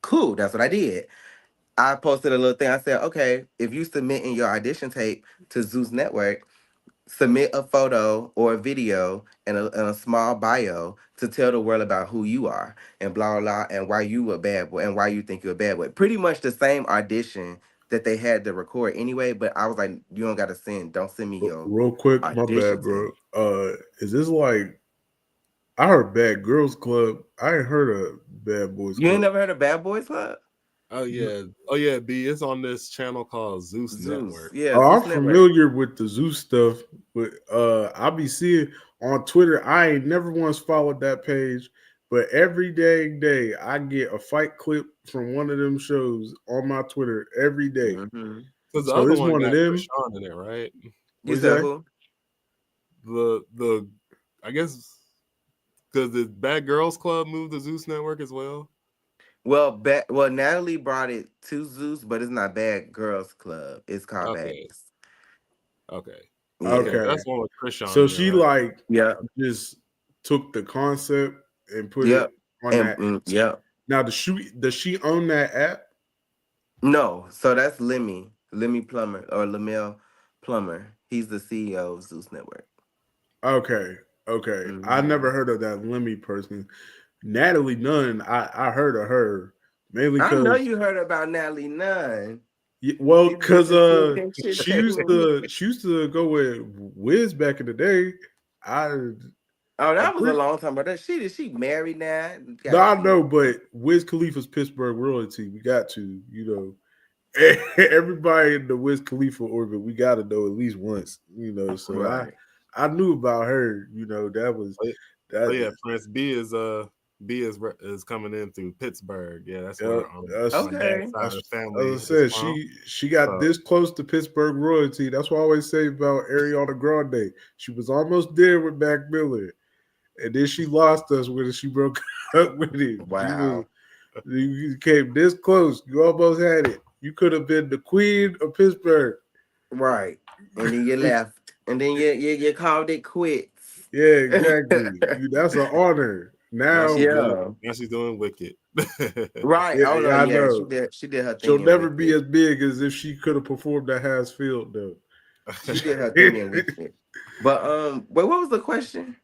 Cool. That's what I did. I posted a little thing. I said, okay, if you submit in your audition tape to Zeus Network, submit a photo or a video and a small bio to tell the world about who you are and blah, blah, blah, and why you a bad boy and why you think you're a bad boy. Pretty much the same audition that they had to record anyway, but I was like, you don't got to send, don't send me your Real quick, my audition bad, tape. bro. Is this like I heard Bad Girls Club? I ain't heard of Bad Boys You ain't Club. never heard of Bad Boys Club? Oh yeah, oh yeah. B, it's on this channel called Zeus Zeus. Network. Yeah, Oh, I'm Zeus Network. familiar with the Zoo stuff, but I be seeing on Twitter. I ain't never once followed that page, but every day I get a fight clip from one of them shows on my Twitter every day. Hmm. Because the So other it's one one of got them. Krishan in it, right? You What you said say? who? The I guess because the Bad Girls Club moved to Zeus Network as well. Well, Natalie brought it to Zeus, but it's not Bad Girls Club. It's called Okay, Baddies. okay, okay. Yeah. Okay, That's one with Krishan so in it, she right? like Yep. just took the concept and put it Yep. on And that. yep. Now, does she own that app? No, so that's Lemmy Plummer or Lamel Plummer. He's the CEO of Zeus Network. Okay, okay. I never Hmm. heard of that Lemmy person. Natalie Nunn, I heard of her mainly I know because you heard about Natalie Nunn. well, She's been because to Ten Shit she used Tables. to go with Wiz back in the day. I Oh, I'm that was a pretty long time ago. She married now? no, Got I kids. know, but Wiz Khalifa's Pittsburgh royalty. We got to, everybody in the Wiz Khalifa orbit, we got to know at least once, So Right. I knew about her. That was Oh yeah, oh, that. yeah, Prince B is coming in through Pittsburgh. Yeah, that's Yeah, where that's my dad's Okay. side of the as family I is said. from. She got So this close to Pittsburgh royalty. That's what I always say about Ariana Grande. She was almost there with Mac Miller, and then she lost us when she broke up with him. Wow. You came this close. You almost had it. You could have been the queen of Pittsburgh. Right. And then you left. And then you called it quits. Yeah, exactly. That's an honor. now Now, she's doing Yeah. now she's doing Wicked. Right. yeah, Oh no, yeah, I yeah. know. She did her She'll thing in never be Wicked. as big as if she could have performed at Has Field, though. She did her thing in Wicked. But wait, what was the question?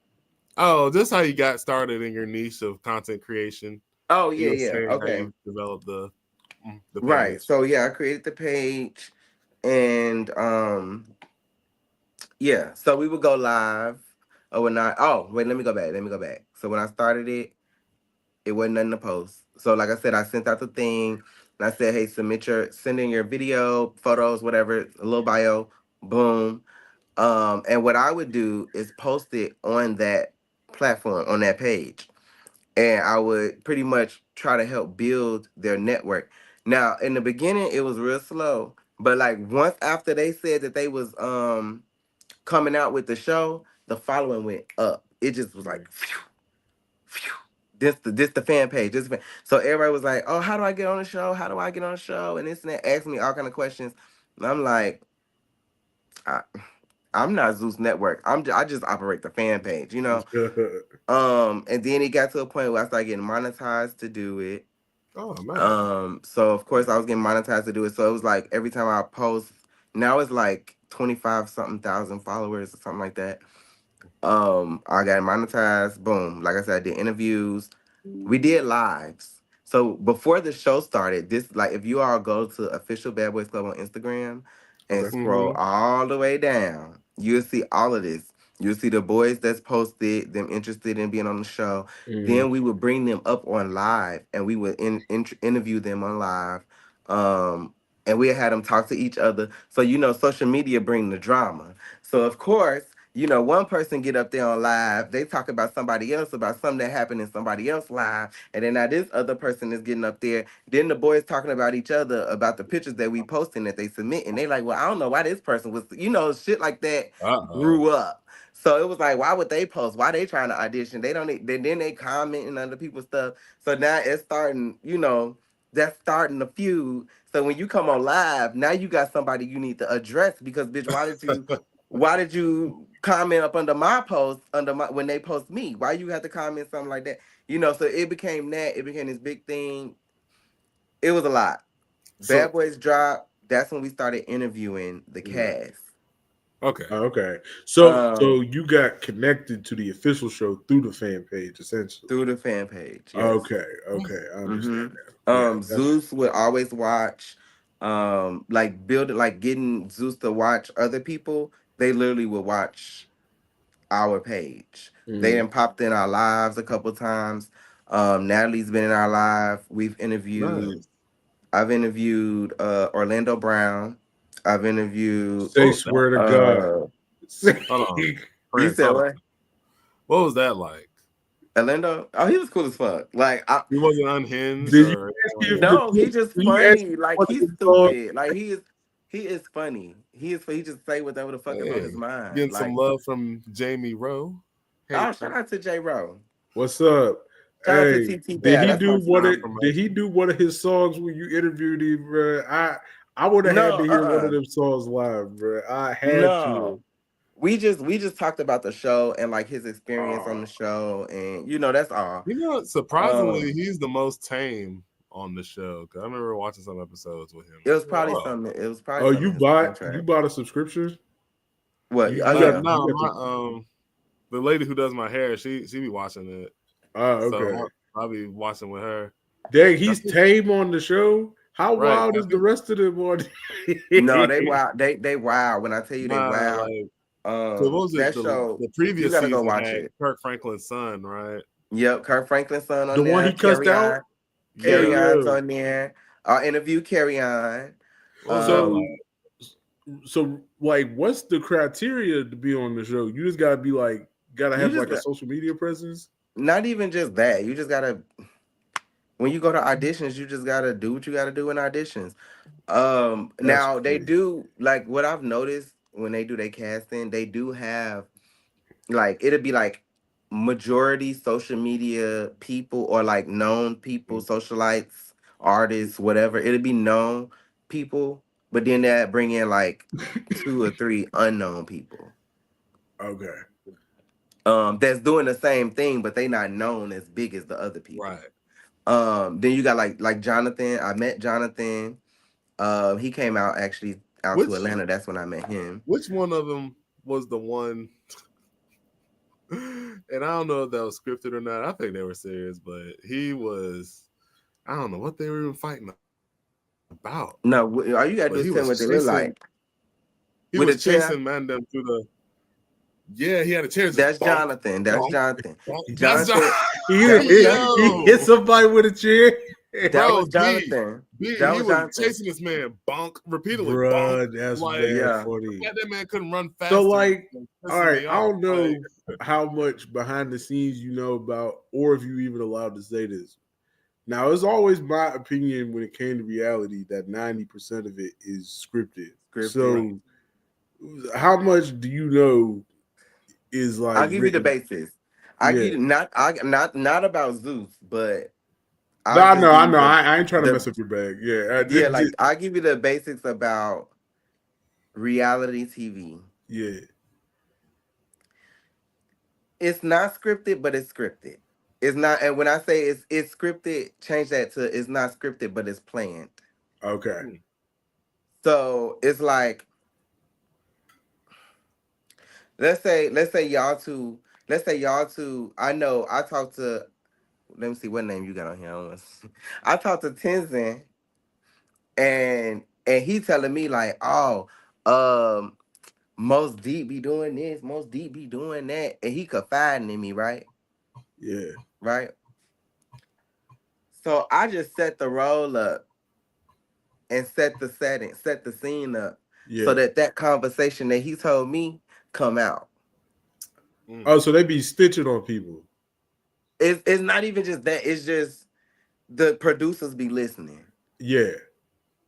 Oh, this is how you got started in your niche of content creation. Oh You yeah, were yeah. saying how Okay. you developed the Right. page. So yeah, I created the page and yeah, so we would go live. Oh, when I oh wait, let me go back. Let me go back. So when I started it, it wasn't nothing to post. So like I said, I sent out the thing and I said, hey, send in your video, photos, whatever, a little bio, boom. And what I would do is post it on that platform, on that page. And I would pretty much try to help build their network. Now, in the beginning, it was real slow. But like once after they said that they was coming out with the show, the following went up. It just was like phew, phew. This the fan page. So everybody was like, "Oh, how do I get on the show? How do I get on the show?" And this and that, asking me all kind of questions. And I'm like, I, I'm not Zeus Network. I just operate the fan page, you know. And then it got to a point where I started getting monetized to do it. Oh, nice. So of course I was getting monetized to do it. So it was like every time I post, now it's like 25 something thousand followers or something like that. I got monetized. Boom. Like I said, I did interviews. We did lives. So before the show started, this like if you all go to official Bad Boys Club on Instagram and Okay. scroll Hmm. all the way down, you'll see all of this. You'll see the boys that's posted, them interested in being on the show. Mhm. Then we would bring them up on live and we would interview them on live. And we had them talk to each other. So social media bring the drama. So of course, one person get up there on live, they talk about somebody else, about something that happened in somebody else live, and then now this other person is getting up there. Then the boys talking about each other about the pictures that we posting that they submit, and they like, well, I don't know why this person was, shit like that Uh-oh. grew up. So it was like, why would they post? Why they trying to audition? They don't. Then they commenting on other people's stuff. So now it's starting. That's starting the feud. So when you come on live, now you got somebody you need to address because bitch, why did you comment up under my post under my when they post me? Why you have to comment something like that? So it became that. It became this big thing. It was a lot. So Bad Boys dropped. That's when we started interviewing the yeah, cast. okay. Okay. Um, So you got connected to the official show through the fan page, essentially. through the fan page, yes. Okay. Okay. I hmm understand now. Yeah. That's Zeus would always watch, like build like getting Zeus to watch other people. They literally would watch our page. They mm, done popped in our lives a couple times. Natalie's been in our live. Nice. I've interviewed Orlando Brown. I've interviewed What say was that? swear to God. uh Say, Hold on, you Prince. said Hold on. what? What was that like? Orlando? Oh, he was cool as fuck. Like I He wasn't unhinged did you or anything ask like him that. to no, he just did you ask him funny. Like what he's his song? stupid. Like he is funny. He just say whatever the fuck is on his Hey, mind. getting some Like, love from Jamie Rowe. Hey, oh, shout Prince. out to J Rowe. What's up? Shout out to Hey, TT did Bad. he That's do my what son. it? Non Did he promotion. do one of his songs when you interviewed him, bro? I would have had No, to hear one of them songs live, bro. I had no. to. We just talked about the show and like his experience on Oh, the show, and that's all. You know, surprisingly, Um, he's the most tame on the show. 'Cause I remember watching some episodes with him. it I was was like, probably oh, something. It was probably oh, something you in his bought you contract. bought a subscription? What? You Oh you no, got yeah. you no, got my the the lady who does my hair, she be watching it, so okay. I'll be watching with her. Dang, That's he's it. tame on the show. How Right. wild is the rest of them on? No, they wild. They wild. When I tell you they Nah, wild, like, so what was it? that show The you previous gotta go season watch had it. Kirk Franklin's son, right? Yep, Kirk Franklin's son The on one there. he cussed out? Hey Yeah. Carry On's yo. on there. Our interview Carry On. What was that So Um, like? like what's the criteria to be on the show? You just gotta be like gotta you have just like a got social media presence. not even just that. You just gotta when you go to auditions, you just gotta do what you gotta do in auditions. That's Now they crazy. do like what I've noticed when they do their casting, they do have like it'll be like majority social media people or like known people, Mm, socialites, artists, whatever. It'll be known people, but then that bring in like two or three unknown people. Okay. That's doing the same thing, but they not known as big as the other people. right. Then you got like Jonathan. I met Jonathan. He came out actually out to Which Atlanta. That's when I met him. which one of them was the one? And I don't know if that was scripted or not. I think they were serious, but he was. I don't know what they were even fighting about, No, all but you he gotta do was is tell me what they chasing. look like. He was With a chasing chair, Mandem through the. Yeah, he had a chair just that's bonk, Jonathan. That's bonk, Jonathan. bonk. That's Jonathan, that was He Jonathan. hit yo. somebody with a chair. That Bro, was B, Jonathan. B, That he was was Jonathan. chasing this man, bonk, repeatedly, bonk. Bruh, that's Like, mad Yeah. funny. that man couldn't run So faster like, than all pissing right, me I off. don't Like, know how much behind the scenes you know about, or if you even allowed to say this. Now, it's always my opinion when it came to reality that 90% of it is scripted. Scripted. right. So, how much do you know is like I'll give you the written? basis. I Yeah. give you not about Zeus, but No, I'll I just know, give I you know. I ain't trying to the mess up your bag. Yeah. yeah, like I'll give you the basics about reality TV. Yeah. It's not scripted, but it's scripted. It's not, and when I say it's scripted, change that to it's not scripted, but it's planned. Okay. Mm. So it's like let's say y'all two. I know I talked to. Let me see what name you got on here. I, don't wanna I talked to Tenzin, and he telling me like, oh, most deep be doing this, most deep be doing that, and he confiding in me, right? Yeah. Right. So I just set the roll up and set the setting, set the scene up, so Yeah. that conversation that he told me come out. Mm. Oh, so they be stitching on people. It's not even just that. It's just the producers be listening. Yeah.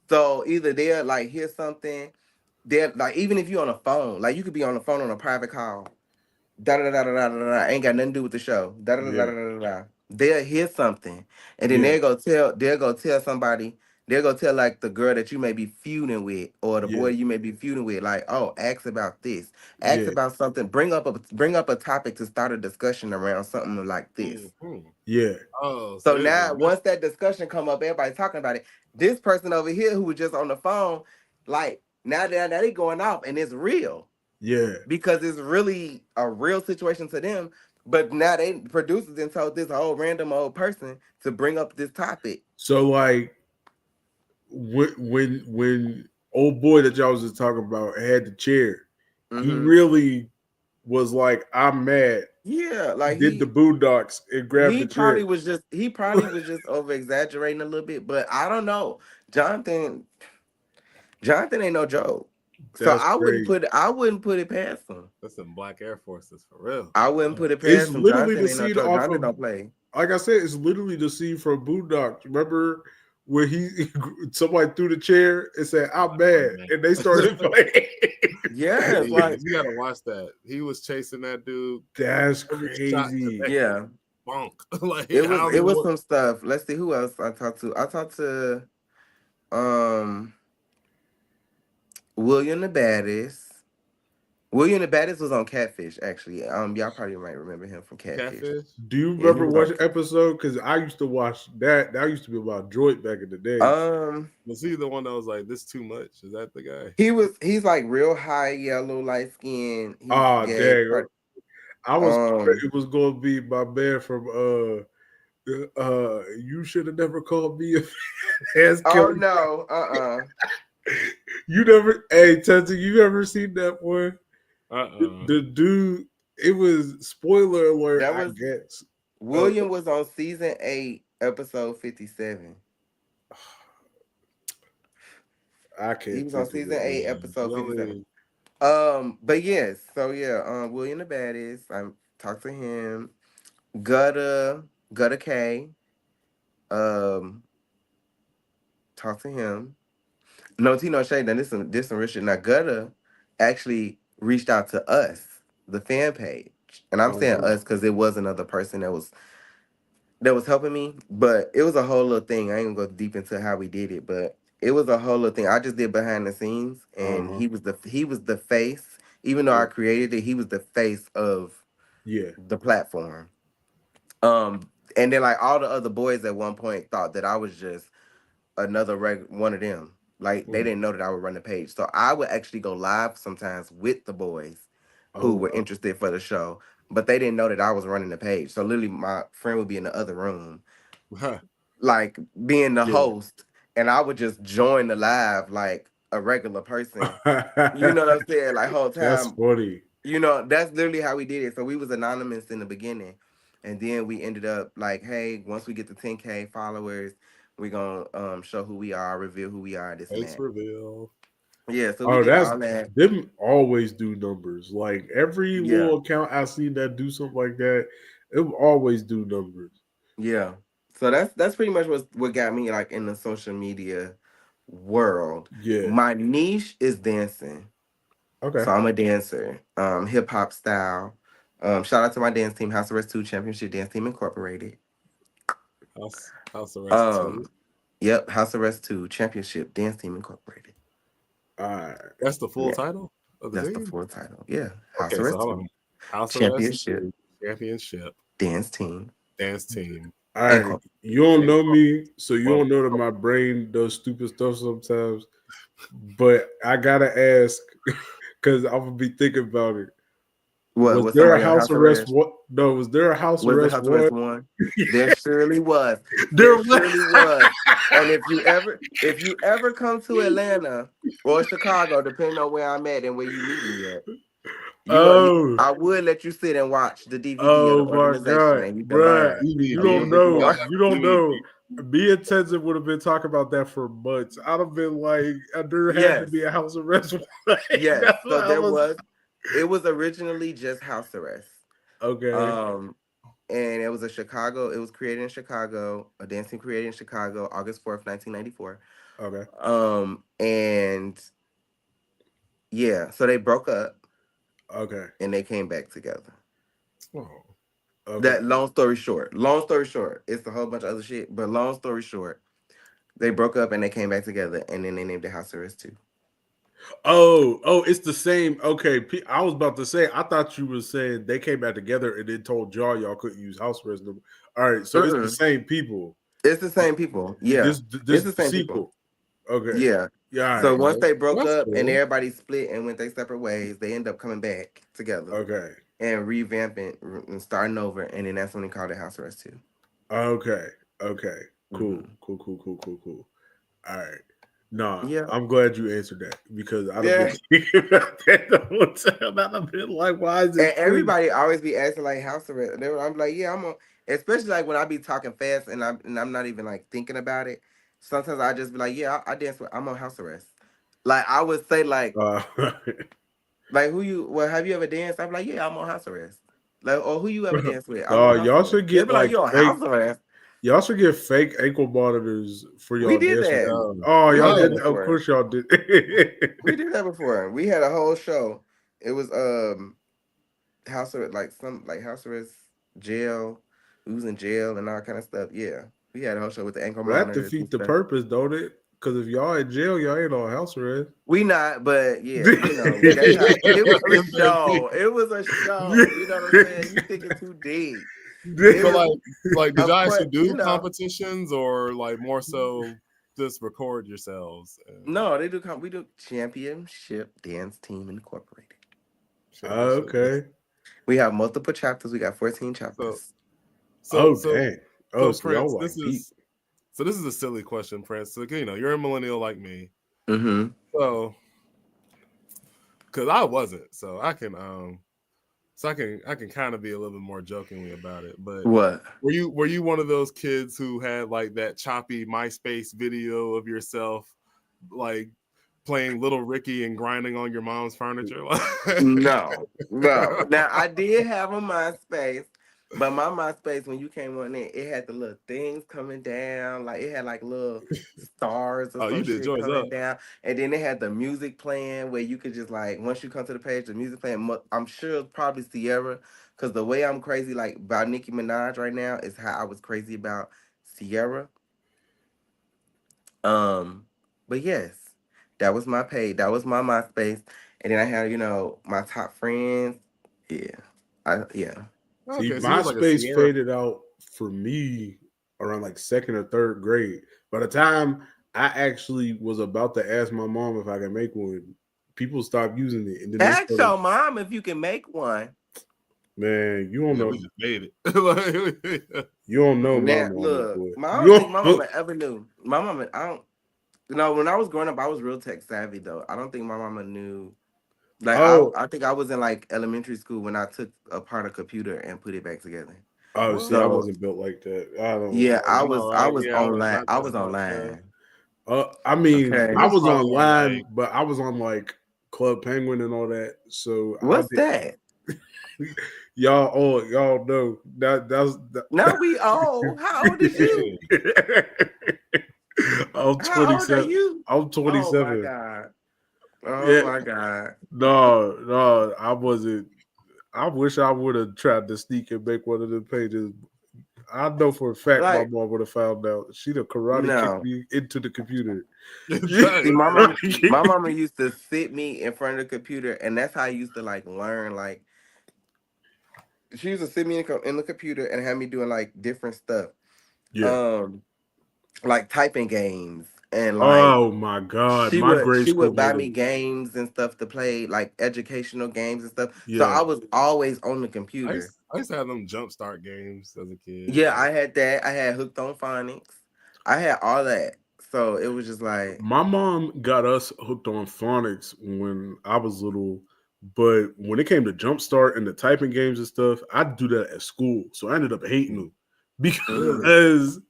So either they're like hear something, they're like even if you're on a phone, like you could be on the phone on a private call, da da da da da da da, ain't got nothing to do with the show, da da da da Yeah. da da. They'll hear something, and then Yeah. they'll go tell somebody. they'll go tell like the girl that you may be feuding with or the boy Yeah, you may be feuding with, like, oh, ask about this, ask yeah, about something, bring up a topic to start a discussion around something like this. Mm-hmm. yeah, Oh, so So they just now once that discussion come up, everybody talking about it. This person over here who was just on the phone, like now they going off and it's real yeah. because it's really a real situation to them. But now they producers and told this whole random old person to bring up this topic. So like when old boy that y'all was just talking about had the chair, he Hmm. really was like, I'm mad. Yeah, like Did the boondocks and grabbed the chair. he probably was just over exaggerating a little bit, but I don't know. Jonathan Jonathan ain't no joke. So That's crazy. I wouldn't put it past him. that's some Black Air Forces for real. I wouldn't put it It's past him. literally Jonathan the ain't no scene joke. off Jonathan of, don't play. like I said, it's literally the scene from Boondocks. Remember where he somebody threw the chair and said, "I'm Oh, mad," man. and they started playing. Yes, Yeah, like you gotta watch that. He was chasing that dude. That's Every shot crazy. connected. yeah. Bunk. Like I don't It even was want. some stuff. Let's see who else I talked to. I talked to um William the Baddest. William the Baddest was on Catfish, actually. Y'all probably might remember him from Catfish. Catfish. Do you Yeah, he remember was on watching episode? Because I used to watch that. That used to be about Droid back in the day. Was he the one that was like, "This too much"? Is that the guy? he's like real high yellow, light skin. He's Ah, gay. dang. I was Um it was gonna be my man from you should have never called me a ass oh killer. no, You never hey Tenzin, you ever seen that one? Uh. The dude, it was spoiler alert, That I was guess. Uh, William was on season 8, episode 57. I He can't was on think of season it, 8, man. episode The 57. only But yes, so yeah, William the Baddest. I talked to him. Gutta K. Um, talked to him. No T no shade. Now this some rich shit. Now Gutta actually reached out to us, the fan page. And I'm saying Uh-huh. us because it was another person that was helping me, but it was a whole little thing. I ain't gonna go deep into how we did it, but it was a whole little thing. I just did behind the scenes, and Uh-huh. he was the face. Even though I Yeah. created it, he was the face of Yeah. the platform. And then like all the other boys at one point thought that I was just another one of them. Like they mm, didn't know that I would run the page, so I would actually go live sometimes with the boys Oh who were wow. interested for the show, but they didn't know that I was running the page. So literally, my friend would be in the other room like being the Yeah. host, and I would just join the live like a regular person. You know what I'm saying? Like whole That's time, funny. that's literally how we did it. So we was anonymous in the beginning, and then we ended up like, hey, once we get to 10K followers, we gonna show who we are, reveal who we are, this and face that. reveal. Yeah, so we Oh, did that's all that. them always do numbers. Like every Yeah, little account I seen that do something like that, it will always do numbers. yeah. So that's pretty much what got me like in the social media world. Yeah. My niche is dancing. Okay. So I'm a dancer, hip hop style. Shout out to my dance team, House Arrest 2 Championship Dance Team Incorporated. House arrest too. Um, yep, House Arrest 2 Championship Dance Team Incorporated. All right. That's the full Yeah, title of the that's the team. full title. Yeah, House Okay, so Arrest hold 2 on. House arrest Championship two championship Dance Team dance team. All right. Incorporated. You don't And know me, so you well, don't know that my brain does stupid stuff sometimes. But I gotta ask because I'm gonna be thinking about it. What Was was there a somebody on house house arrest? arrest? What? No, was there a house Was the arrest house one? arrest one? There surely was. There There was. surely was. And if you ever come to Atlanta or Chicago, depending on where I'm at and where you meet me at, Oh, I would let you sit and watch the DVD of the oh my organization God, and you can bruh. learn you need You of don't what me. this know. was. You don't You need know. me. Me and Tenzin would have been talking about that for months. I'd have been like, there had to Yes. be a house arrest. One. Yes. That's So what I was. it was originally just house arrest. Okay. Um and it was created in Chicago, a dance team created in Chicago, August 4th, 1994. Okay. And yeah, so they broke up Okay. and they came back together. Oh, Okay. That long story short, it's a whole bunch of other shit, but long story short, They broke up and they came back together, and then they named it House Arrest 2. Oh, it's the same. Okay, I was about to say. I thought you were saying they came back together and then told y'all couldn't use house arrest number. All right, so it's the Mm-mm. same people. It's the same people. Yeah, This it's the the same people. sequel. Okay, Yeah. yeah, all So right. once Okay. they broke That's up and cool. everybody split and went their separate ways, they end up coming back together Okay, and revamping and starting over, and then that's when they called it House Arrest 2. okay, okay. Cool, Mm-hmm. cool, cool, cool, cool, cool. All right. Nah, Yeah. I'm glad you answered that because I'd have been Yeah. thinking about that the whole time. I'd have been like, why is And it two? everybody always be asking like house arrest. I'm like, yeah, I'm on. Especially like when I be talking fast and I'm not even like thinking about it. Sometimes I just be like, yeah, I dance with. I'm on house arrest. Like I would say Uh, like who you? Well, have you ever danced? I'm like, yeah, I'm on house arrest. Like or who you ever danced with? I'm on house y'all arrest. should They get be like, like you on fake. house arrest? Y'all should get fake ankle monitors for We y'all did dance that. routine. Um, Oh, We y'all did that did. oh, Of before. course, y'all did. We did that before. We had a whole show. It was house arrest, like some like house arrest, jail. We was in jail and all kind of stuff. Yeah, we had a whole show with the ankle Well, that monitors and defeat the stuff. purpose, don't it? Because if y'all in jail, y'all ain't on house arrest. We not, but yeah, you know that's how it was a yeah. show. It was a show. You know what I'm saying? You thinking too deep. It So was, did of y'all course, actually do you know. competitions or like more so just record yourselves and No, they do. We do Championship Dance Team Incorporated. championship? Okay. We have multiple chapters. We got 14 So chapters. so Oh, so dang. Oh, so so y'all Prince, like deep. this is a silly question, Prince. So you're a millennial like me. Mm-hmm. So because I wasn't, so I can kind of be a little bit more jokingly about it. But What? were you one of those kids who had like that choppy MySpace video of yourself like playing Little Ricky and grinding on your mom's furniture? No, no. Now I did have a MySpace, but my MySpace when you came on it had the little things coming down, like it had like little stars or Oh, some you did shit yours coming up. down, and then it had the music playing where you could just like once you come to the page, the music playing. I'm sure it's probably Sierra, because the way I'm crazy like about Nicki Minaj right now is how I was crazy about Sierra. Um, but yes, that was my page. That was my MySpace. And then I had, my top friends. Yeah. Yeah. See, Okay, so you was like a MySpace Sierra. faded out for me around like second or third grade. By the time I actually was about to ask my mom if I could make one, people stopped using it, and then they Ask started. your mom if you can make one. Man, you don't Yeah, know. we just made it. You don't know my Now mama, look, boy. I You don't think my don't. mama ever knew. My mama, I don't when I was growing up, I was real tech savvy though. I don't think my mama knew. Like Oh, I think I was in like elementary school when I took apart a computer and put it back together. oh. See, I What? So wasn't built like that. I don't. yeah, I know, I right? was Yeah, I was online. not I that was smart too. online. I mean, Okay. We I was was probably online, like, but I was on like Club Penguin and all that. So I What's that? y'all, oh, y'all know that's Now we old. How old is you? dang. I'm How old are 27. you? I'm Oh my 27. god. Oh Yeah, my god. no, I wasn't. I wish I would have tried to sneak and make one of the pages. I know for a fact my Like, mom would have found out. She'd have karate kicked no. me into the computer. See, Dang. my mama used to sit me in front of the computer, and that's how I used to like learn. Like, she used to sit me in the computer and have me doing like different stuff. Yeah. Um, like typing games and like Oh my God, she my would grade she school would buy made me it. games and stuff to play, like educational games and stuff. So Yeah. I was always on the computer. I used to have them jumpstart games as a kid. Yeah, Like, I had that. I had hooked on phonics. I had all that. So it was just like, My mom got us hooked on phonics when I was little, but when it came to Jumpstart and the typing games and stuff, I'd do that at school. So I ended up hating them mm, because,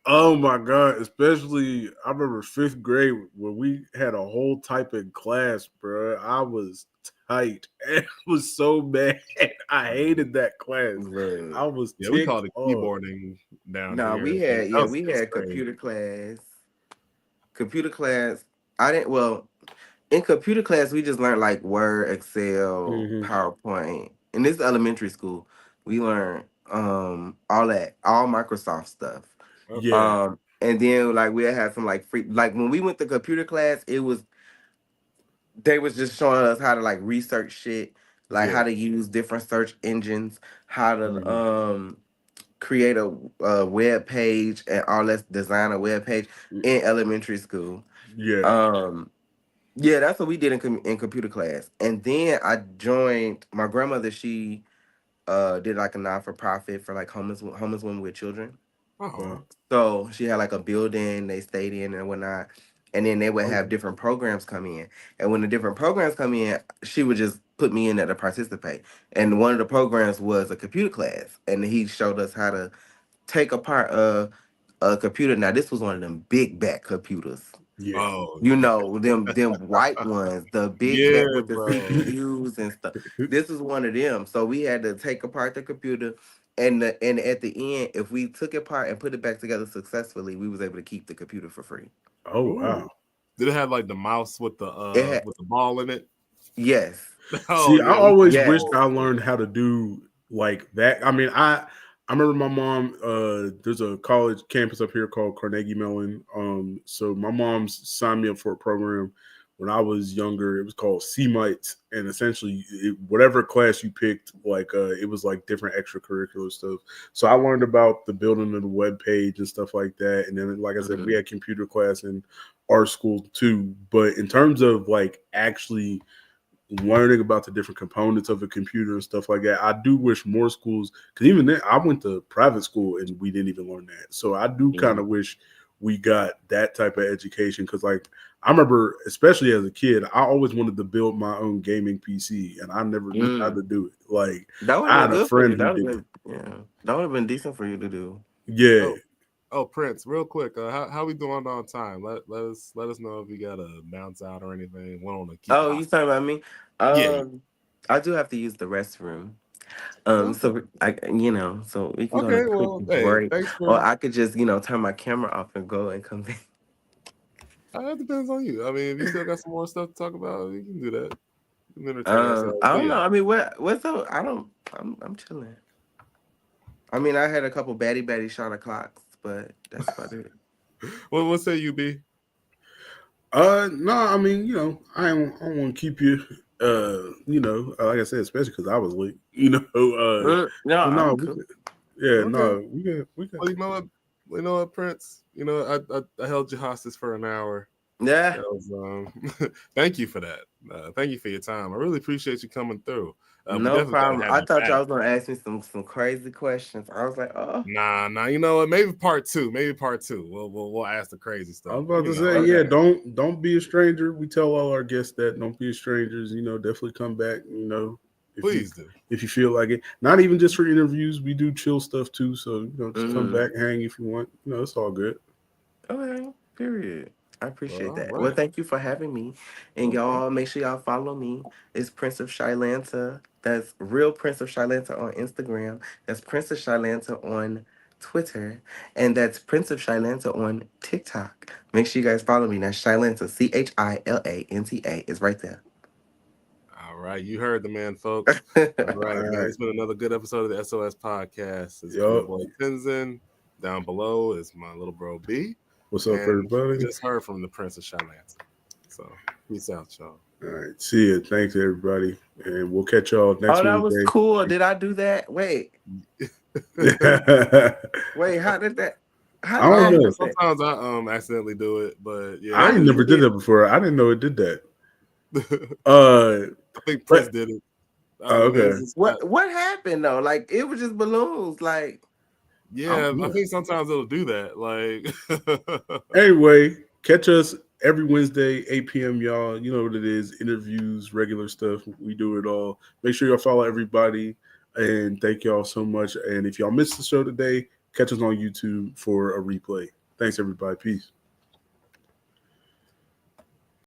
oh my God, especially I remember fifth grade when we had a whole typing class, bro. I was tight and I was so mad. I hated that class. look. I was yeah, we ticked called it off. keyboarding down Nah, here, but that was we just had crazy. computer class. Computer class. I didn't well, in computer class we just learned like Word, Excel, Hmm. PowerPoint. In this elementary school, we learned all that, all Microsoft stuff. Okay. Yeah. Um And then like we'll have some like free, like when we went to computer class, they was just showing us how to like research shit, like Yeah. how to use different search engines, how to Mhm. create a web page and all that, design a web page in elementary school. Yeah. Um, yeah, that's what we did in computer class. And then I joined my grandmother. She did like a non for profit for like homeless women with children. Wow. Oh. So she had like a building they stayed in and whatnot. And then they would have Okay. different programs come in. And when the different programs come in, she would just put me in there to participate. And one of the programs was a computer class. And he showed us how to take apart a computer. Now this was one of them big back computers. Yeah. Oh You yeah. know, them white ones, the big back Yeah, with the bro. CPUs and stuff. This is one of them. So we had to take apart the computer, and at the end, if we took it apart and put it back together successfully, we was able to keep the computer for free. Oh wow. Ooh. Did it have like the mouse It had with the ball in it? yes, Oh See, I yeah, we always used to yes. wished roll I those. learned how to do like that. I mean, I remember my mom. There's a college campus up here called Carnegie Mellon. So my mom's signed me up for a program when I was younger. It was called CMITES, and essentially, whatever class you picked, like it was like different extracurricular stuff. So I learned about the building of the web page and stuff like that. And then, like I said, we Mhm. had computer class in our school too. But in terms of like actually learning about the different components of a computer and stuff like that. I do wish more schools, because even then, I went to private school and we didn't even learn that. So I do kind Mhm. of wish we got that type of education because, like, I remember, especially as a kid, I always wanted to build my own gaming PC and I never knew how Mm. to do it. Like, That would have I been had a good for you. friend who That would did have it. been yeah. That would have been decent for you to do. Yeah. Oh, oh, Prince, real quick, how we doing on time? Let us know if you got to bounce out or anything. We don't want to keep it Oh, you hostile. talking about me? Yeah. I do have to use the restroom. Okay. So we can go on a Okay. quick Well, hey, break, thanks or for. I could just, turn my camera off and go and come back. That depends on you. I mean, if you still got some more stuff to talk about, you can do that. You can entertain ourselves. I But don't know. yeah, I mean, what's up? I don't. I'm chilling. I mean, I had a couple batty shot o'clocks, but that's about it. what say you, B? No, I mean, I don't want to keep you, like I said, especially because I was late, No, so no, I'm we good. could, yeah, Okay. no, we got. Well, you know what? You know what, Prince? I held you hostage for an hour. Yeah, That was thank you for that. Thank you for your time. I really appreciate you coming through. We no definitely got to problem. have I you thought back. y'all was gonna ask me some crazy questions. I was like, oh, Nah. You know what? Maybe part two. Maybe part two. We'll ask the crazy I stuff. was about to say, yeah, okay. don't be a stranger. We tell all our guests that don't be strangers. Definitely come back. If you Please do. if you feel like it. Not even just for interviews. We do chill stuff too. So just come Mm-hmm. back, hang if you want. It's all good. Okay, period. I Well, appreciate all that. Well, right. thank you for having me. And Okay. y'all, make sure y'all follow me. It's Prince of Chilanta. That's real Prince of Chilanta on Instagram. That's Prince of Chilanta on Twitter. And that's Prince of Chilanta on TikTok. Make sure you guys follow me. That's Chilanta, Chilanta. It's right there. All right. You heard the man, folks. All right, All man. right. It's been another good episode of the SOS podcast. It's your Yup. boy Tenzin. Down below is my little bro B. What's up, And you everybody? just heard from the Prince of Chilanta. So peace out, y'all. All right. See you. Thanks, everybody. And we'll catch y'all next Oh, that was Wednesday. cool. Did I do that? I Wait, how did don't that know. happen? Sometimes I accidentally do it, but yeah, I Let ain't me never did see. that before. I didn't know it did that. I Uh, think Prince but did it. I mean, okay. What happened though? Like it was just balloons. Like I don't yeah, I know. think sometimes it'll do that. Like, Anyway, catch us every Wednesday, 8 p.m. Y'all, you know what it is. Interviews, regular stuff. We do it all. Make sure y'all follow everybody. And thank y'all so much. And if y'all missed the show today, catch us on YouTube for a replay. Thanks, everybody. Peace.